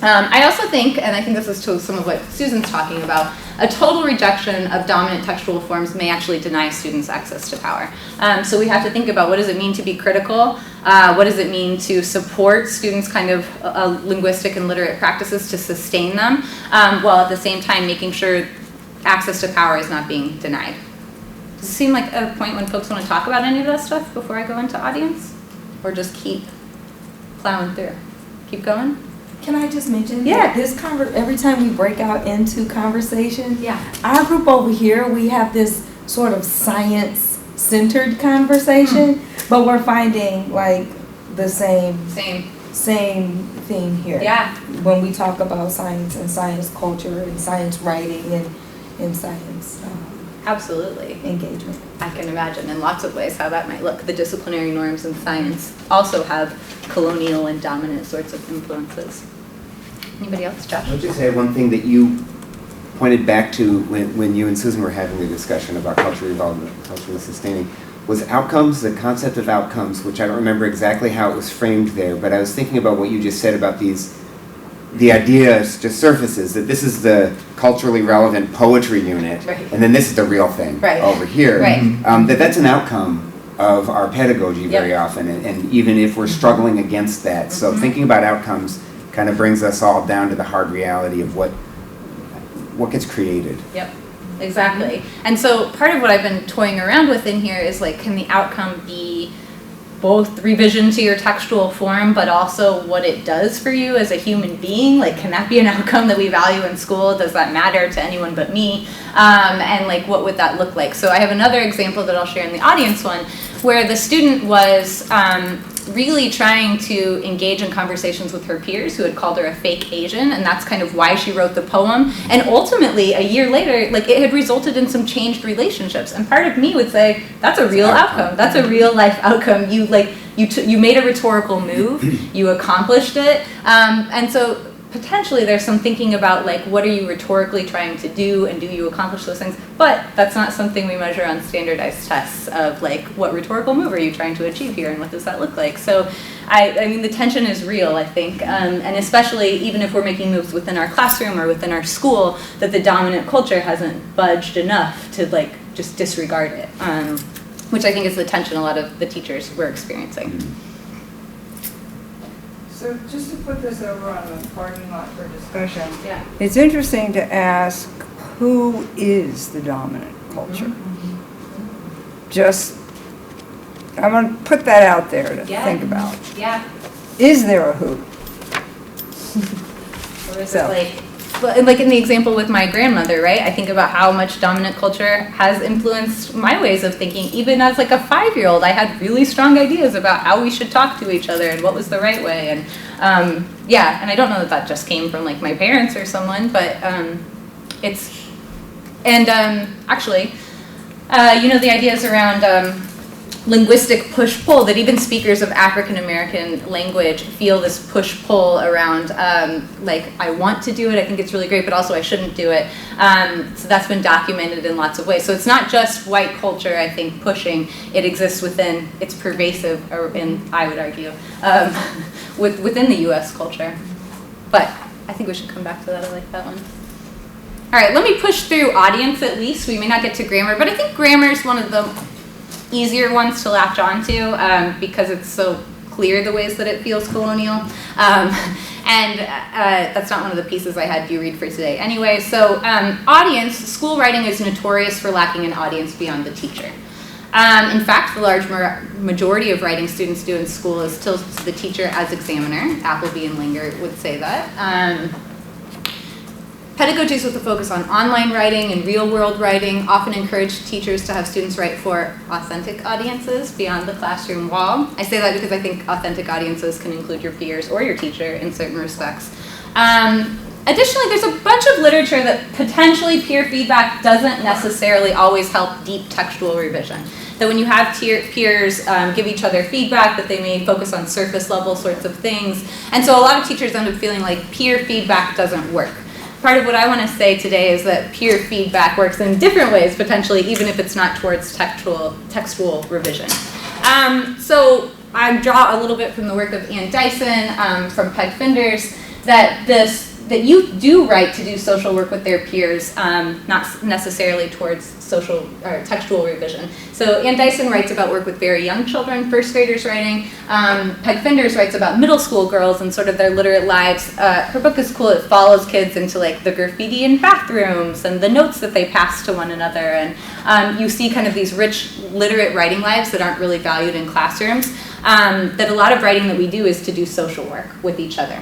I also think, and I think this is to some of what Susan's talking about, a total rejection of dominant textual forms may actually deny students access to power. So we have to think about what does it mean to be critical, what does it mean to support students' kind of linguistic and literate practices to sustain them, while at the same time making sure access to power is not being denied. Does it seem like a point when folks want to talk about any of that stuff before I go into audience? Or just keep plowing through? Keep going? Can I just mention that this every time we break out into conversation, yeah, our group over here, we have this sort of science-centered conversation, but we're finding like the same theme here. Yeah. When we talk about science and science culture and science writing and science Absolutely. engagement. I can imagine in lots of ways how that might look. The disciplinary norms in science also have colonial and dominant sorts of influences. Anybody else, Josh? I'll just say one thing that you pointed back to when you and Susan were having the discussion about culturally relevant, culturally sustaining, was outcomes, the concept of outcomes, which I don't remember exactly how it was framed there, but I was thinking about what you just said about the idea just surfaces, that this is the culturally relevant poetry unit, right. and then this is the real thing right. over here. Right. That's an outcome of our pedagogy very often, and even if we're struggling against that. So thinking about outcomes kind of brings us all down to the hard reality of what gets created. Yep, exactly. And so part of what I've been toying around with in here is like, can the outcome be both revision to your textual form, but also what it does for you as a human being? Like, can that be an outcome that we value in school? Does that matter to anyone but me? And like, what would that look like? So I have another example that I'll share in the audience one, where the student was really trying to engage in conversations with her peers who had called her a fake Asian, and that's kind of why she wrote the poem. And ultimately, a year later, like, it had resulted in some changed relationships. And part of me would say, that's a real outcome. That's a real life outcome. You made a rhetorical move, you accomplished it, and so potentially there's some thinking about like, what are you rhetorically trying to do, and do you accomplish those things? But that's not something we measure on standardized tests of like, what rhetorical move are you trying to achieve here, and what does that look like? So I mean, the tension is real, I think, and especially even if we're making moves within our classroom or within our school, that the dominant culture hasn't budged enough to like just disregard it, which I think is the tension a lot of the teachers were experiencing. So just to put this over on the parking lot for discussion, Yeah. it's interesting to ask, who is the dominant culture? Just, I'm going to put that out there to think about. Yeah. Is there a who? Or is it like in the example with my grandmother, right? I think about how much dominant culture has influenced my ways of thinking. Even as like a 5-year-old, I had really strong ideas about how we should talk to each other and what was the right way. And and I don't know that just came from like my parents or someone, but actually, the ideas around linguistic push-pull, that even speakers of African American language feel this push-pull around, like, I want to do it, I think it's really great, but also I shouldn't do it. So that's been documented in lots of ways. So it's not just white culture, I think, pushing. It exists within, it's pervasive, I would argue, within the U.S. culture. But I think we should come back to that. I like that one. All right, let me push through audience at least. We may not get to grammar, but I think grammar is one of the easier ones to latch onto because it's so clear the ways that it feels colonial. That's not one of the pieces I had you read for today. Anyway, so audience, school writing is notorious for lacking an audience beyond the teacher. In fact, the large majority of writing students do in school is still the teacher as examiner. Appleby and Linger would say that. Pedagogies with a focus on online writing and real-world writing often encourage teachers to have students write for authentic audiences beyond the classroom wall. I say that because I think authentic audiences can include your peers or your teacher in certain respects. Additionally, there's a bunch of literature that potentially peer feedback doesn't necessarily always help deep textual revision. That when you have peers give each other feedback, that they may focus on surface level sorts of things. And so a lot of teachers end up feeling like peer feedback doesn't work. Part of what I want to say today is that peer feedback works in different ways, potentially, even if it's not towards textual revision. So I draw a little bit from the work of Ann Dyson, from Peg Finders, that you do write to do social work with their peers, not necessarily towards social or textual revision. So Ann Dyson writes about work with very young children, first graders writing. Peg Finders writes about middle school girls and sort of their literate lives. Her book is cool. It follows kids into like the graffiti in bathrooms and the notes that they pass to one another. And you see kind of these rich literate writing lives that aren't really valued in classrooms. That a lot of writing that we do is to do social work with each other.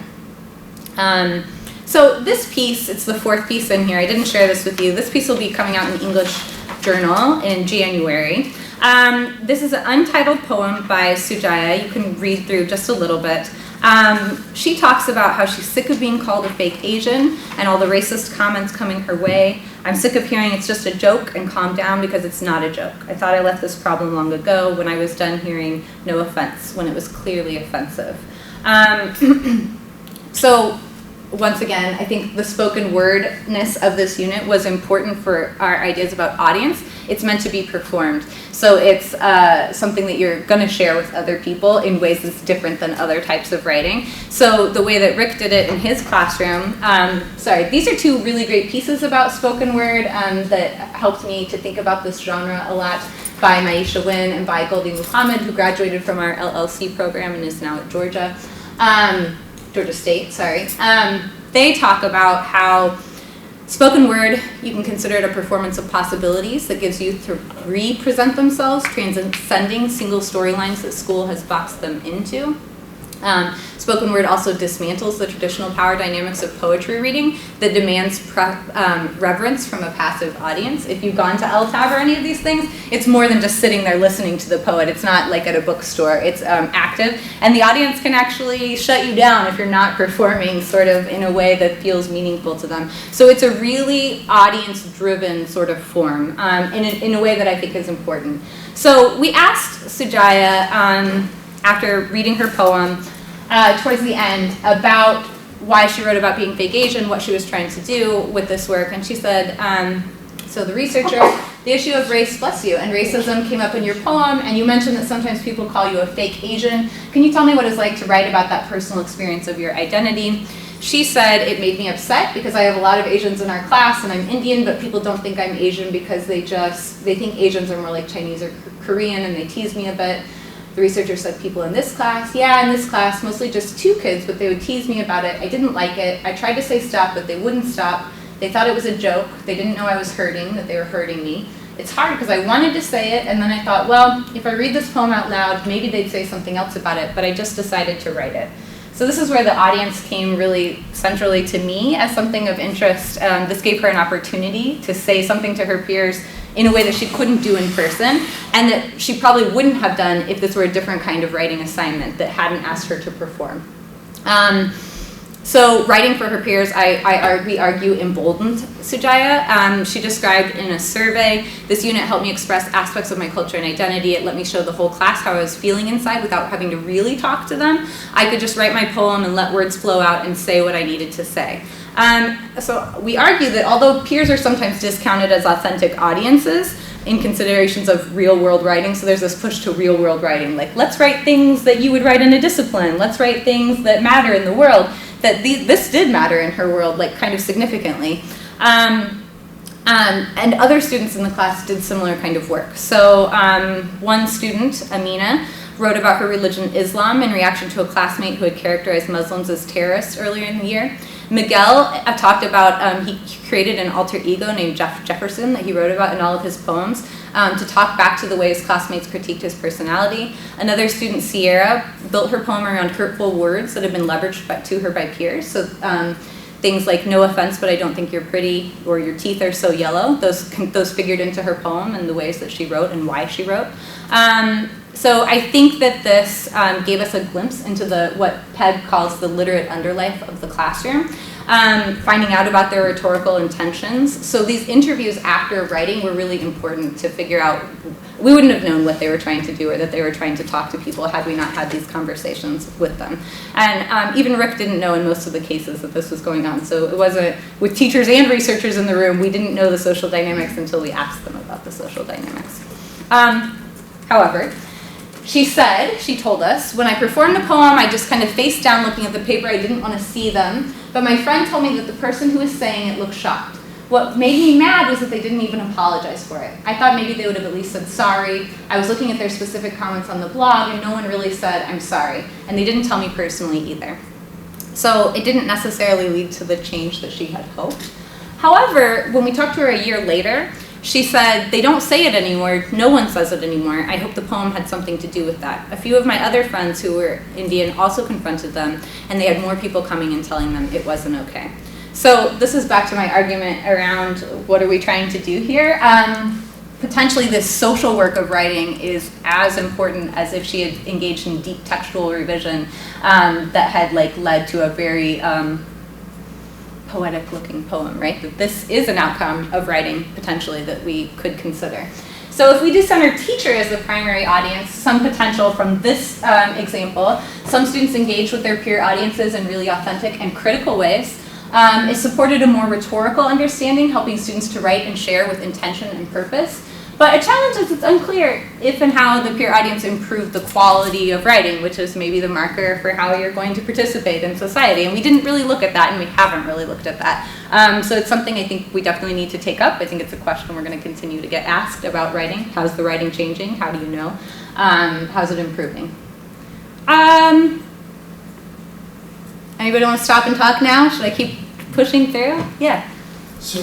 So this piece, it's the fourth piece in here. I didn't share this with you. This piece will be coming out in English Journal in January. This is an untitled poem by Sujaya. You can read through just a little bit. She talks about how she's sick of being called a fake Asian and all the racist comments coming her way. I'm sick of hearing it's just a joke and calm down because it's not a joke. I thought I left this problem long ago when I was done hearing no offense when it was clearly offensive. So once again, I think the spoken wordness of this unit was important for our ideas about audience. It's meant to be performed. So it's something that you're going to share with other people in ways that's different than other types of writing. So the way that Rick did it in his classroom, these are two really great pieces about spoken word that helped me to think about this genre a lot, by Maisha Wynn and by Goldie Muhammad, who graduated from our LLC program and is now at Georgia State, they talk about how spoken word, you can consider it a performance of possibilities that gives youth to re-present themselves, transcending single storylines that school has boxed them into. Spoken word also dismantles the traditional power dynamics of poetry reading that demands reverence from a passive audience. If you've gone to LTAB or any of these things, it's more than just sitting there listening to the poet. It's not like at a bookstore. It's active, and the audience can actually shut you down if you're not performing sort of in a way that feels meaningful to them. So it's a really audience-driven sort of form in a way that I think is important. So we asked Sujaya, after reading her poem towards the end, about why she wrote about being fake Asian, what she was trying to do with this work, and she said, so the researcher, the issue of race, bless you, and racism came up in your poem, and you mentioned that sometimes people call you a fake Asian. Can you tell me what it's like to write about that personal experience of your identity? She said, it made me upset because I have a lot of Asians in our class and I'm Indian, but people don't think I'm Asian because they think Asians are more like Chinese or Korean, and they tease me a bit. The researcher said, people in this class, mostly just 2 kids, but they would tease me about it. I didn't like it. I tried to say stop, but they wouldn't stop. They thought it was a joke. They didn't know I was hurting, that they were hurting me. It's hard because I wanted to say it, and then I thought, well, if I read this poem out loud, maybe they'd say something else about it, but I just decided to write it. So this is where the audience came really centrally to me as something of interest. This gave her an opportunity to say something to her peers in a way that she couldn't do in person, and that she probably wouldn't have done if this were a different kind of writing assignment that hadn't asked her to perform. So writing for her peers, we argue, emboldened Sujaya. She described in a survey, this unit helped me express aspects of my culture and identity. It let me show the whole class how I was feeling inside without having to really talk to them. I could just write my poem and let words flow out and say what I needed to say. So we argue that although peers are sometimes discounted as authentic audiences in considerations of real-world writing, so there's this push to real-world writing, like let's write things that you would write in a discipline, let's write things that matter in the world, that this did matter in her world, like kind of significantly. And other students in the class did similar kind of work. So one student, Amina, wrote about her religion, Islam, in reaction to a classmate who had characterized Muslims as terrorists earlier in the year. Miguel talked about, he created an alter ego named Jefferson that he wrote about in all of his poems to talk back to the ways classmates critiqued his personality. Another student, Sierra, built her poem around hurtful words that had been leveraged to her by peers. So things like, no offense, but I don't think you're pretty, or your teeth are so yellow, those figured into her poem and the ways that she wrote and why she wrote. So I think that this gave us a glimpse into what Ped calls the literate underlife of the classroom, finding out about their rhetorical intentions. So these interviews after writing were really important to figure out. We wouldn't have known what they were trying to do or that they were trying to talk to people had we not had these conversations with them. And even Rick didn't know in most of the cases that this was going on. So it wasn't, with teachers and researchers in the room, we didn't know the social dynamics until we asked them about the social dynamics. However, she told us, when I performed the poem, I just kind of faced down looking at the paper. I didn't want to see them. But my friend told me that the person who was saying it looked shocked. What made me mad was that they didn't even apologize for it. I thought maybe they would have at least said sorry. I was looking at their specific comments on the blog, and no one really said, I'm sorry. And they didn't tell me personally either. So it didn't necessarily lead to the change that she had hoped. However, when we talked to her a year later, she said, they don't say it anymore. No one says it anymore. I hope the poem had something to do with that. A few of my other friends who were Indian also confronted them, and they had more people coming and telling them it wasn't okay. So this is back to my argument around what are we trying to do here. potentially this social work of writing is as important as if she had engaged in deep textual revision that had like led to a very poetic looking poem, right? That this is an outcome of writing potentially that we could consider. So if we do center teacher as the primary audience, some potential from this example, some students engage with their peer audiences in really authentic and critical ways. It supported a more rhetorical understanding, helping students to write and share with intention and purpose. But a challenge is it's unclear if and how the peer audience improved the quality of writing, which is maybe the marker for how you're going to participate in society. And we didn't really look at that, and we haven't really looked at that. So it's something I think we definitely need to take up. I think it's a question we're going to continue to get asked about writing. How's the writing changing? How do you know? How's it improving? Anybody want to stop and talk now? Should I keep pushing through? Yeah. So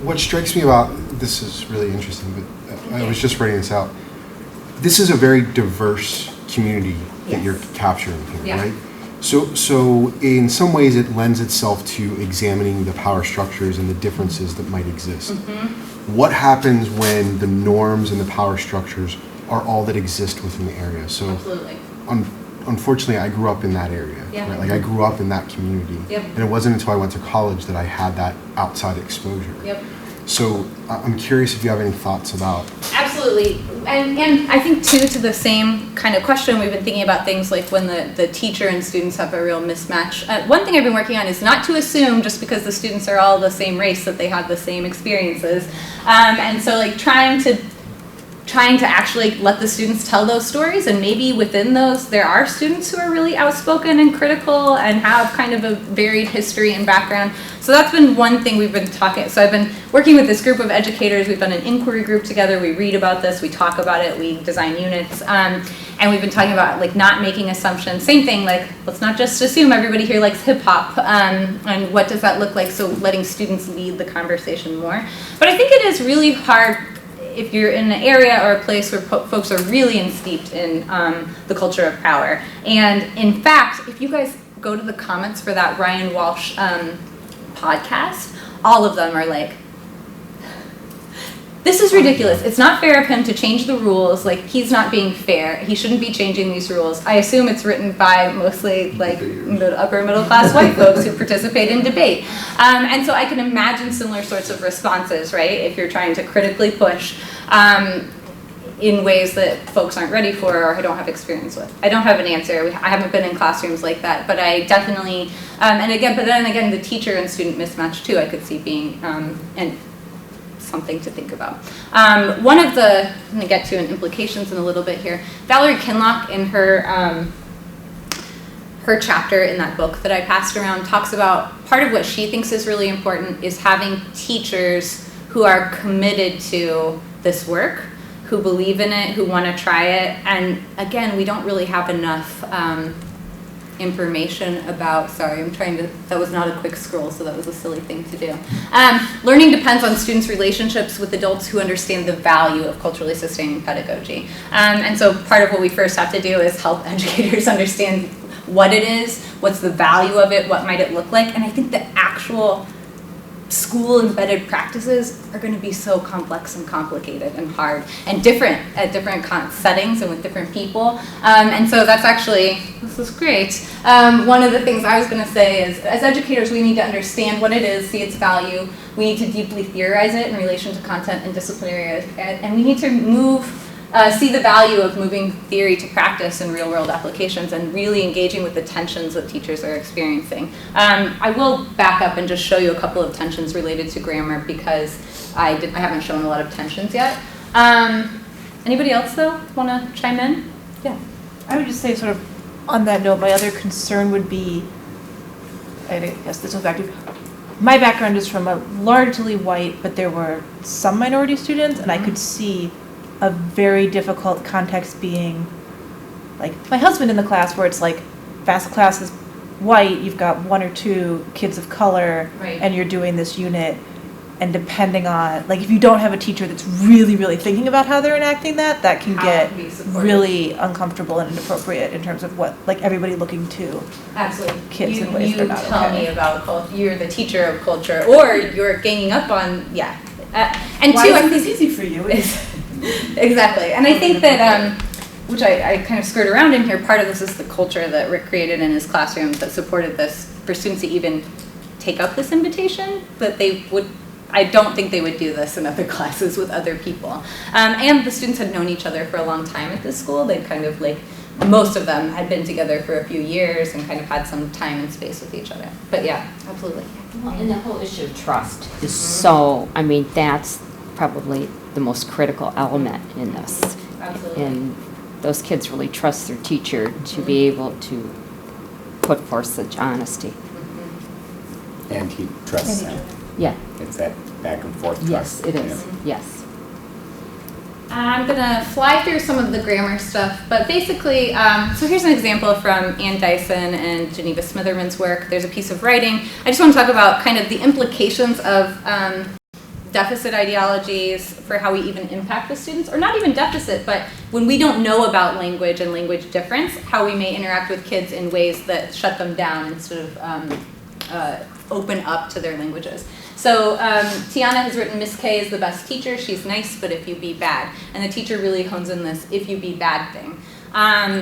what strikes me about this is really interesting, but I was just writing this out. This is a very diverse community that you're capturing here, right? So in some ways it lends itself to examining the power structures and the differences that might exist. What happens when the norms and the power structures are all that exist within the area? So Absolutely. Unfortunately, I grew up in that area. Right? Like I grew up in that community. And it wasn't until I went to college that I had that outside exposure. So I'm curious if you have any thoughts about. Absolutely. And I think too, to the same kind of question, we've been thinking about things like when the teacher and students have a real mismatch. One thing I've been working on is not to assume just because the students are all the same race that they have the same experiences. And so like trying to actually let the students tell those stories, and maybe within those there are students who are really outspoken and critical and have kind of a varied history and background. So that's been one thing we've been talking. So I've been working with this group of educators. We've done an inquiry group together. We read about this, we talk about it, we design units, and we've been talking about like not making assumptions. Same thing, like let's not just assume everybody here likes hip hop, and what does that look like? So letting students lead the conversation more. But I think it is really hard if you're in an area or a place where folks are really steeped in the culture of power. And in fact, if you guys go to the comments for that Ryan Walsh podcast, all of them are like, this is ridiculous. It's not fair of him to change the rules. Like, he's not being fair. He shouldn't be changing these rules. I assume it's written by mostly like upper middle class white folks who participate in debate. And so I can imagine similar sorts of responses, right? If you're trying to critically push in ways that folks aren't ready for or don't have experience with. I don't have an answer. I haven't been in classrooms like that, but I definitely, but then again, the teacher and student mismatch too, I could see being, and something to think about. One of the, I'm going to get to implications in a little bit here. Valerie Kinloch in her chapter in that book that I passed around talks about part of what she thinks is really important is having teachers who are committed to this work, who believe in it, who want to try it. And again, we don't really have enough information about, that was not a quick scroll, so that was a silly thing to do. Learning depends on students' relationships with adults who understand the value of culturally sustaining pedagogy. And so part of what we first have to do is help educators understand what it is, what's the value of it, what might it look like, and I think the actual school-embedded practices are going to be so complex and complicated and hard and different at different settings and with different people. And so that's actually, this is great. One of the things I was going to say is, as educators, we need to understand what it is, see its value. We need to deeply theorize it in relation to content and disciplinary areas, and we need to see the value of moving theory to practice in real-world applications and really engaging with the tensions that teachers are experiencing. I will back up and just show you a couple of tensions related to grammar because I haven't shown a lot of tensions yet. Anybody else, though, want to chime in? Yeah. I would just say, sort of on that note, my other concern would be, I guess this goes back to, my background is from a largely white, but there were some minority students, and I could see a very difficult context being like my husband in the class, where it's like fast class is white, you've got one or two kids of color, and you're doing this unit, and depending on, like, if you don't have a teacher that's really, really thinking about how they're enacting that can get really uncomfortable and inappropriate in terms of what, like, everybody looking to kids in ways they're not okay. You tell me about culture, you're the teacher of culture, or you're ganging up on, And Why two, I isn't think this easy for you? exactly. And I think that, which I kind of skirt around in here, part of this is the culture that Rick created in his classrooms that supported this for students to even take up this invitation, that they would, I don't think they would do this in other classes with other people. And the students had known each other for a long time at this school. They'd kind of like, most of them had been together for a few years and kind of had some time and space with each other. But yeah, absolutely. Well, and the whole issue of trust is so, I mean, that's probably the most critical element in this. Absolutely. And those kids really trust their teacher to be able to put forth such honesty. And he trusts them. Yeah. It's that back and forth Yes, trust. it is. Yeah. Yes. I'm gonna fly through some of the grammar stuff, but basically, so here's an example from Ann Dyson and Geneva Smitherman's work. There's a piece of writing. I just want to talk about kind of the implications of deficit ideologies for how we even impact the students, or not even deficit, but when we don't know about language and language difference, how we may interact with kids in ways that shut them down instead of open up to their languages. So Tiana has written, Miss K is the best teacher. She's nice, but if you be bad. And the teacher really hones in this if you be bad thing.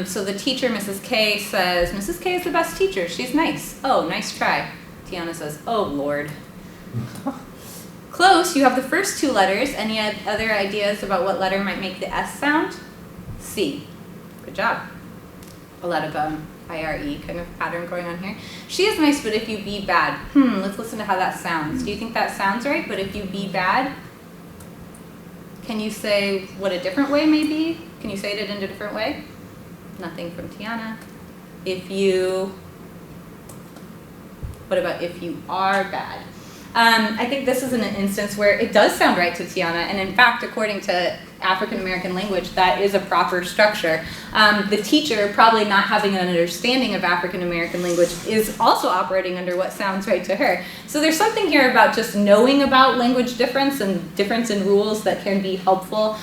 So the teacher, Mrs. K, says, Mrs. K is the best teacher. She's nice. Oh, nice try. Tiana says, oh, Lord. Close. You have the first two letters. Any other ideas about what letter might make the S sound? C. Good job. A lot of IRE kind of pattern going on here. She is nice, but if you be bad. Let's listen to how that sounds. Do you think that sounds right? But if you be bad, can you say what a different way may be? Can you say it in a different way? Nothing from Tiana. If you, what about if you are bad? I think this is an instance where it does sound right to Tiana, and in fact, according to African American language, that is a proper structure. The teacher, probably not having an understanding of African American language, is also operating under what sounds right to her. So there's something here about just knowing about language difference and difference in rules that can be helpful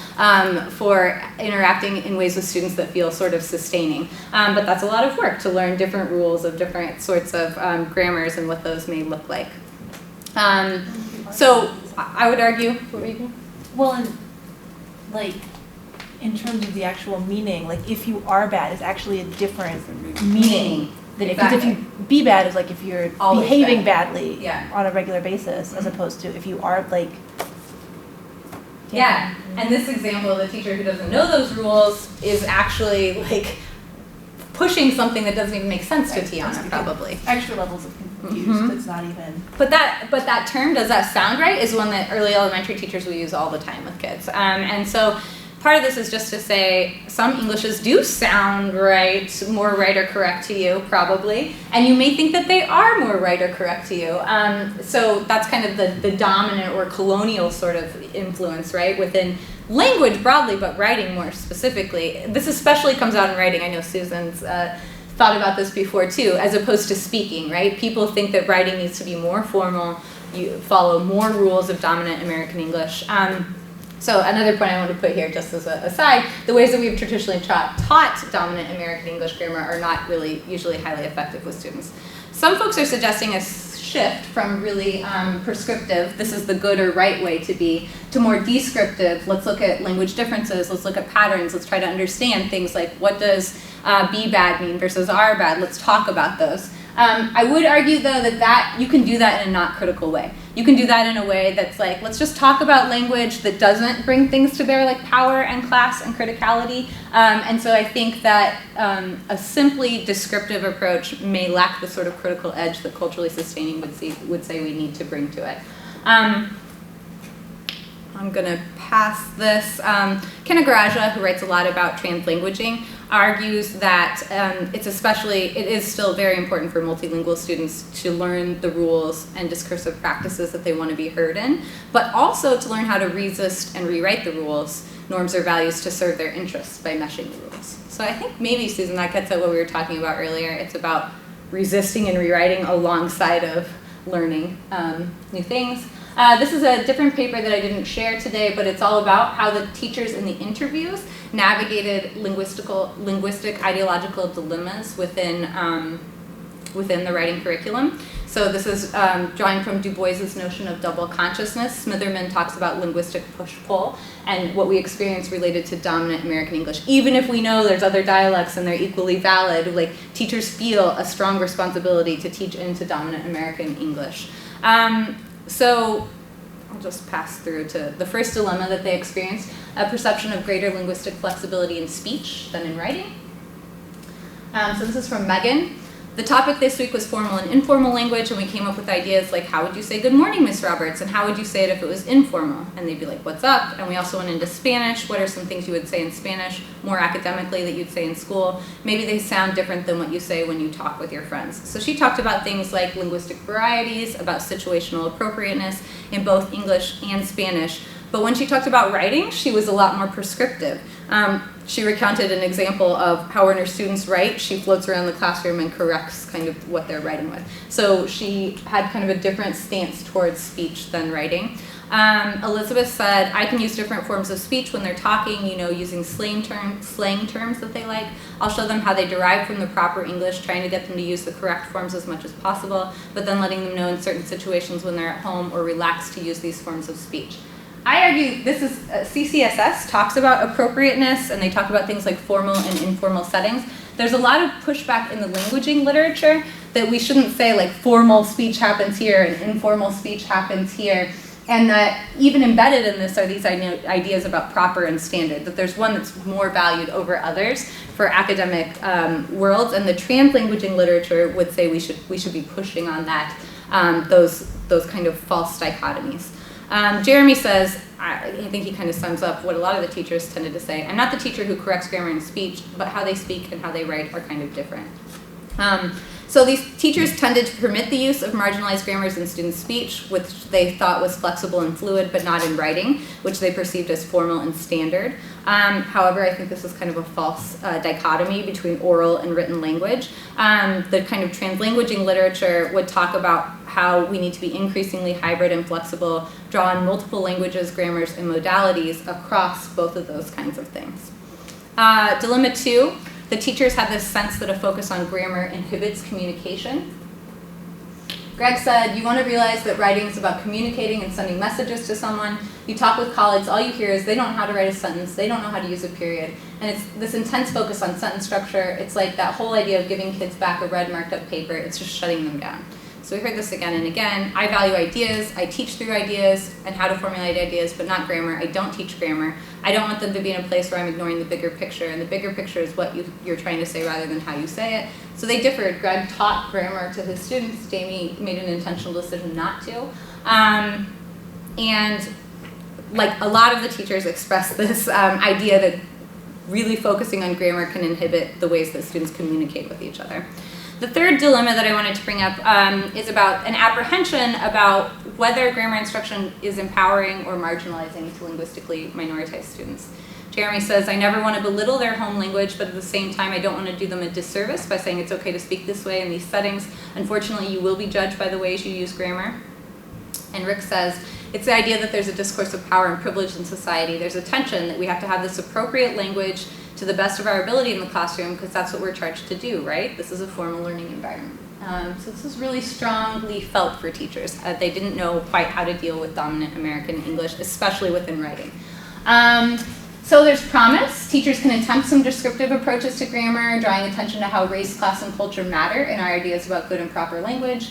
for interacting in ways with students that feel sort of sustaining. But that's a lot of work to learn different rules of different sorts of grammars and what those may look like. So I would argue, what were you going? Well, and like in terms of the actual meaning, like if you are bad is actually a different meaning than because if you be bad is like if you're Always behaving bad. badly on a regular basis, as opposed to if you are like. Yeah, and this example, the teacher who doesn't know those rules is actually like pushing something that doesn't even make sense to Tiana, probably. Extra levels of confused, it's not even. But that term, does that sound right, is one that early elementary teachers will use all the time with kids. And so part of this is just to say some Englishes do sound right, more right or correct to you, probably. And you may think that they are more right or correct to you. So that's kind of the dominant or colonial sort of influence, right, within language broadly, but writing more specifically. This especially comes out in writing. I know Susan's thought about this before too, as opposed to speaking, right? People think that writing needs to be more formal, you follow more rules of dominant American English. So another point I want to put here, just as an aside, the ways that we've traditionally taught dominant American English grammar are not really usually highly effective with students. Some folks are suggesting a shift from really prescriptive, this is the good or right way to be, to more descriptive, let's look at language differences, let's look at patterns, let's try to understand things like what does be bad mean versus are bad, let's talk about those. I would argue though that you can do that in a not critical way. You can do that in a way that's like, let's just talk about language that doesn't bring things to bear like power and class and criticality. And so I think that a simply descriptive approach may lack the sort of critical edge that culturally sustaining would say we need to bring to it. I'm going to pass this. Kenna Garaja, who writes a lot about translanguaging, argues that it is still very important for multilingual students to learn the rules and discursive practices that they want to be heard in, but also to learn how to resist and rewrite the rules, norms, or values to serve their interests by meshing the rules. So I think maybe, Susan, that gets at what we were talking about earlier. It's about resisting and rewriting alongside of learning new things. This is a different paper that I didn't share today, but it's all about how the teachers in the interviews navigated linguistic ideological dilemmas within the writing curriculum. So this is drawing from Du Bois's notion of double consciousness. Smitherman talks about linguistic push-pull and what we experience related to dominant American English. Even if we know there's other dialects and they're equally valid, like teachers feel a strong responsibility to teach into dominant American English. So I'll just pass through to the first dilemma that they experienced, a perception of greater linguistic flexibility in speech than in writing. So this is from Megan. The topic this week was formal and informal language, and we came up with ideas like, how would you say good morning, Miss Roberts, and how would you say it if it was informal? And they'd be like, what's up? And we also went into Spanish. What are some things you would say in Spanish, more academically, that you'd say in school? Maybe they sound different than what you say when you talk with your friends. So she talked about things like linguistic varieties, about situational appropriateness in both English and Spanish. But when she talked about writing, she was a lot more prescriptive. She recounted an example of how when her students write, she floats around the classroom and corrects kind of what they're writing with. So she had kind of a different stance towards speech than writing. Elizabeth said, I can use different forms of speech when they're talking, using slang terms that they like. I'll show them how they derive from the proper English, trying to get them to use the correct forms as much as possible, but then letting them know in certain situations when they're at home or relaxed to use these forms of speech. I argue this is, CCSS talks about appropriateness, and they talk about things like formal and informal settings. There's a lot of pushback in the languaging literature that we shouldn't say like formal speech happens here and informal speech happens here. And that even embedded in this are these ideas about proper and standard, that there's one that's more valued over others for academic worlds, and the translanguaging literature would say we should be pushing on that, those kind of false dichotomies. Jeremy says, I think he kind of sums up what a lot of the teachers tended to say. I'm not the teacher who corrects grammar and speech, but how they speak and how they write are kind of different. So these teachers tended to permit the use of marginalized grammars in student speech, which they thought was flexible and fluid, but not in writing, which they perceived as formal and standard. However, I think this is kind of a false dichotomy between oral and written language. The kind of translanguaging literature would talk about how we need to be increasingly hybrid and flexible, draw on multiple languages, grammars, and modalities across both of those kinds of things. Dilemma 2. The teachers have this sense that a focus on grammar inhibits communication. Greg said, you want to realize that writing is about communicating and sending messages to someone. You talk with colleagues, all you hear is they don't know how to write a sentence, they don't know how to use a period. And it's this intense focus on sentence structure. It's like that whole idea of giving kids back a red marked up paper, it's just shutting them down. So we heard this again and again. I value ideas, I teach through ideas and how to formulate ideas, but not grammar. I don't teach grammar. I don't want them to be in a place where I'm ignoring the bigger picture, and the bigger picture is what you're trying to say rather than how you say it. So they differed. Greg taught grammar to his students. Jamie made an intentional decision not to. And like a lot of the teachers expressed this idea that really focusing on grammar can inhibit the ways that students communicate with each other. The third dilemma that I wanted to bring up is about an apprehension about whether grammar instruction is empowering or marginalizing to linguistically minoritized students. Jeremy says, I never want to belittle their home language, but at the same time, I don't want to do them a disservice by saying it's okay to speak this way in these settings. Unfortunately, you will be judged by the ways you use grammar. And Rick says, it's the idea that there's a discourse of power and privilege in society. There's a tension that we have to have this appropriate language to the best of our ability in the classroom, because that's what we're charged to do, right? This is a formal learning environment. So this is really strongly felt for teachers. They didn't know quite how to deal with dominant American English, especially within writing. So there's promise. Teachers can attempt some descriptive approaches to grammar, drawing attention to how race, class, and culture matter in our ideas about good and proper language.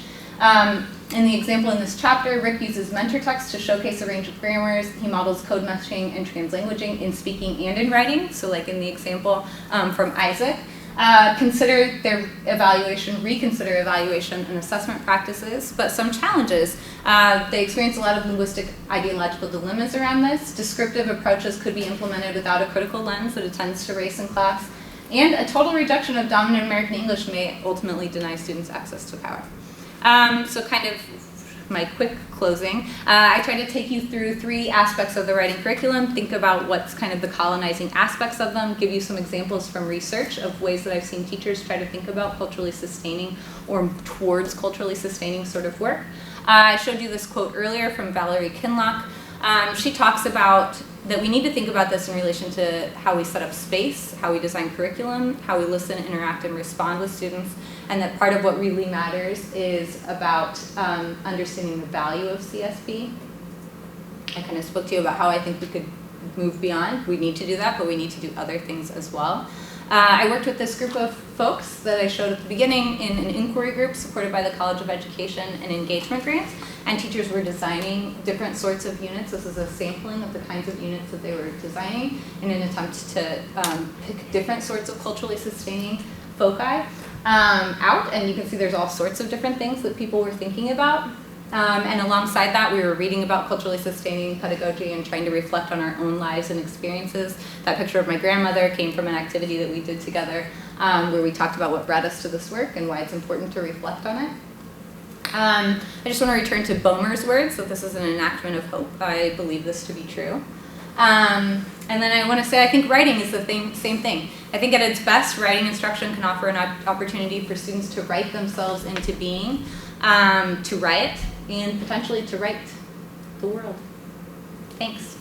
In the example in this chapter, Rick uses mentor text to showcase a range of grammars. He models code meshing and translanguaging in speaking and in writing. So like in the example from Isaac. Consider their evaluation, reconsider evaluation and assessment practices, but some challenges. They experience a lot of linguistic ideological dilemmas around this. Descriptive approaches could be implemented without a critical lens that attends to race and class. And a total rejection of dominant American English may ultimately deny students access to power. So kind of my quick closing. I try to take you through 3 aspects of the writing curriculum, think about what's kind of the colonizing aspects of them, give you some examples from research of ways that I've seen teachers try to think about culturally sustaining or towards culturally sustaining sort of work. I showed you this quote earlier from Valerie Kinlock. She talks about that we need to think about this in relation to how we set up space, how we design curriculum, how we listen, interact, and respond with students, and that part of what really matters is about understanding the value of CSB. I kind of spoke to you about how I think we could move beyond. We need to do that, but we need to do other things as well. I worked with this group of folks that I showed at the beginning in an inquiry group supported by the College of Education and Engagement Grants, and teachers were designing different sorts of units. This is a sampling of the kinds of units that they were designing in an attempt to pick different sorts of culturally sustaining foci out, and you can see there's all sorts of different things that people were thinking about. And alongside that, we were reading about culturally sustaining pedagogy and trying to reflect on our own lives and experiences. That picture of my grandmother came from an activity that we did together where we talked about what brought us to this work and why it's important to reflect on it. I just want to return to Boehmer's words, that this is an enactment of hope. I believe this to be true. And then I want to say I think writing is the same thing. I think at its best, writing instruction can offer an opportunity for students to write themselves into being, to write, and potentially to write the world. Thanks.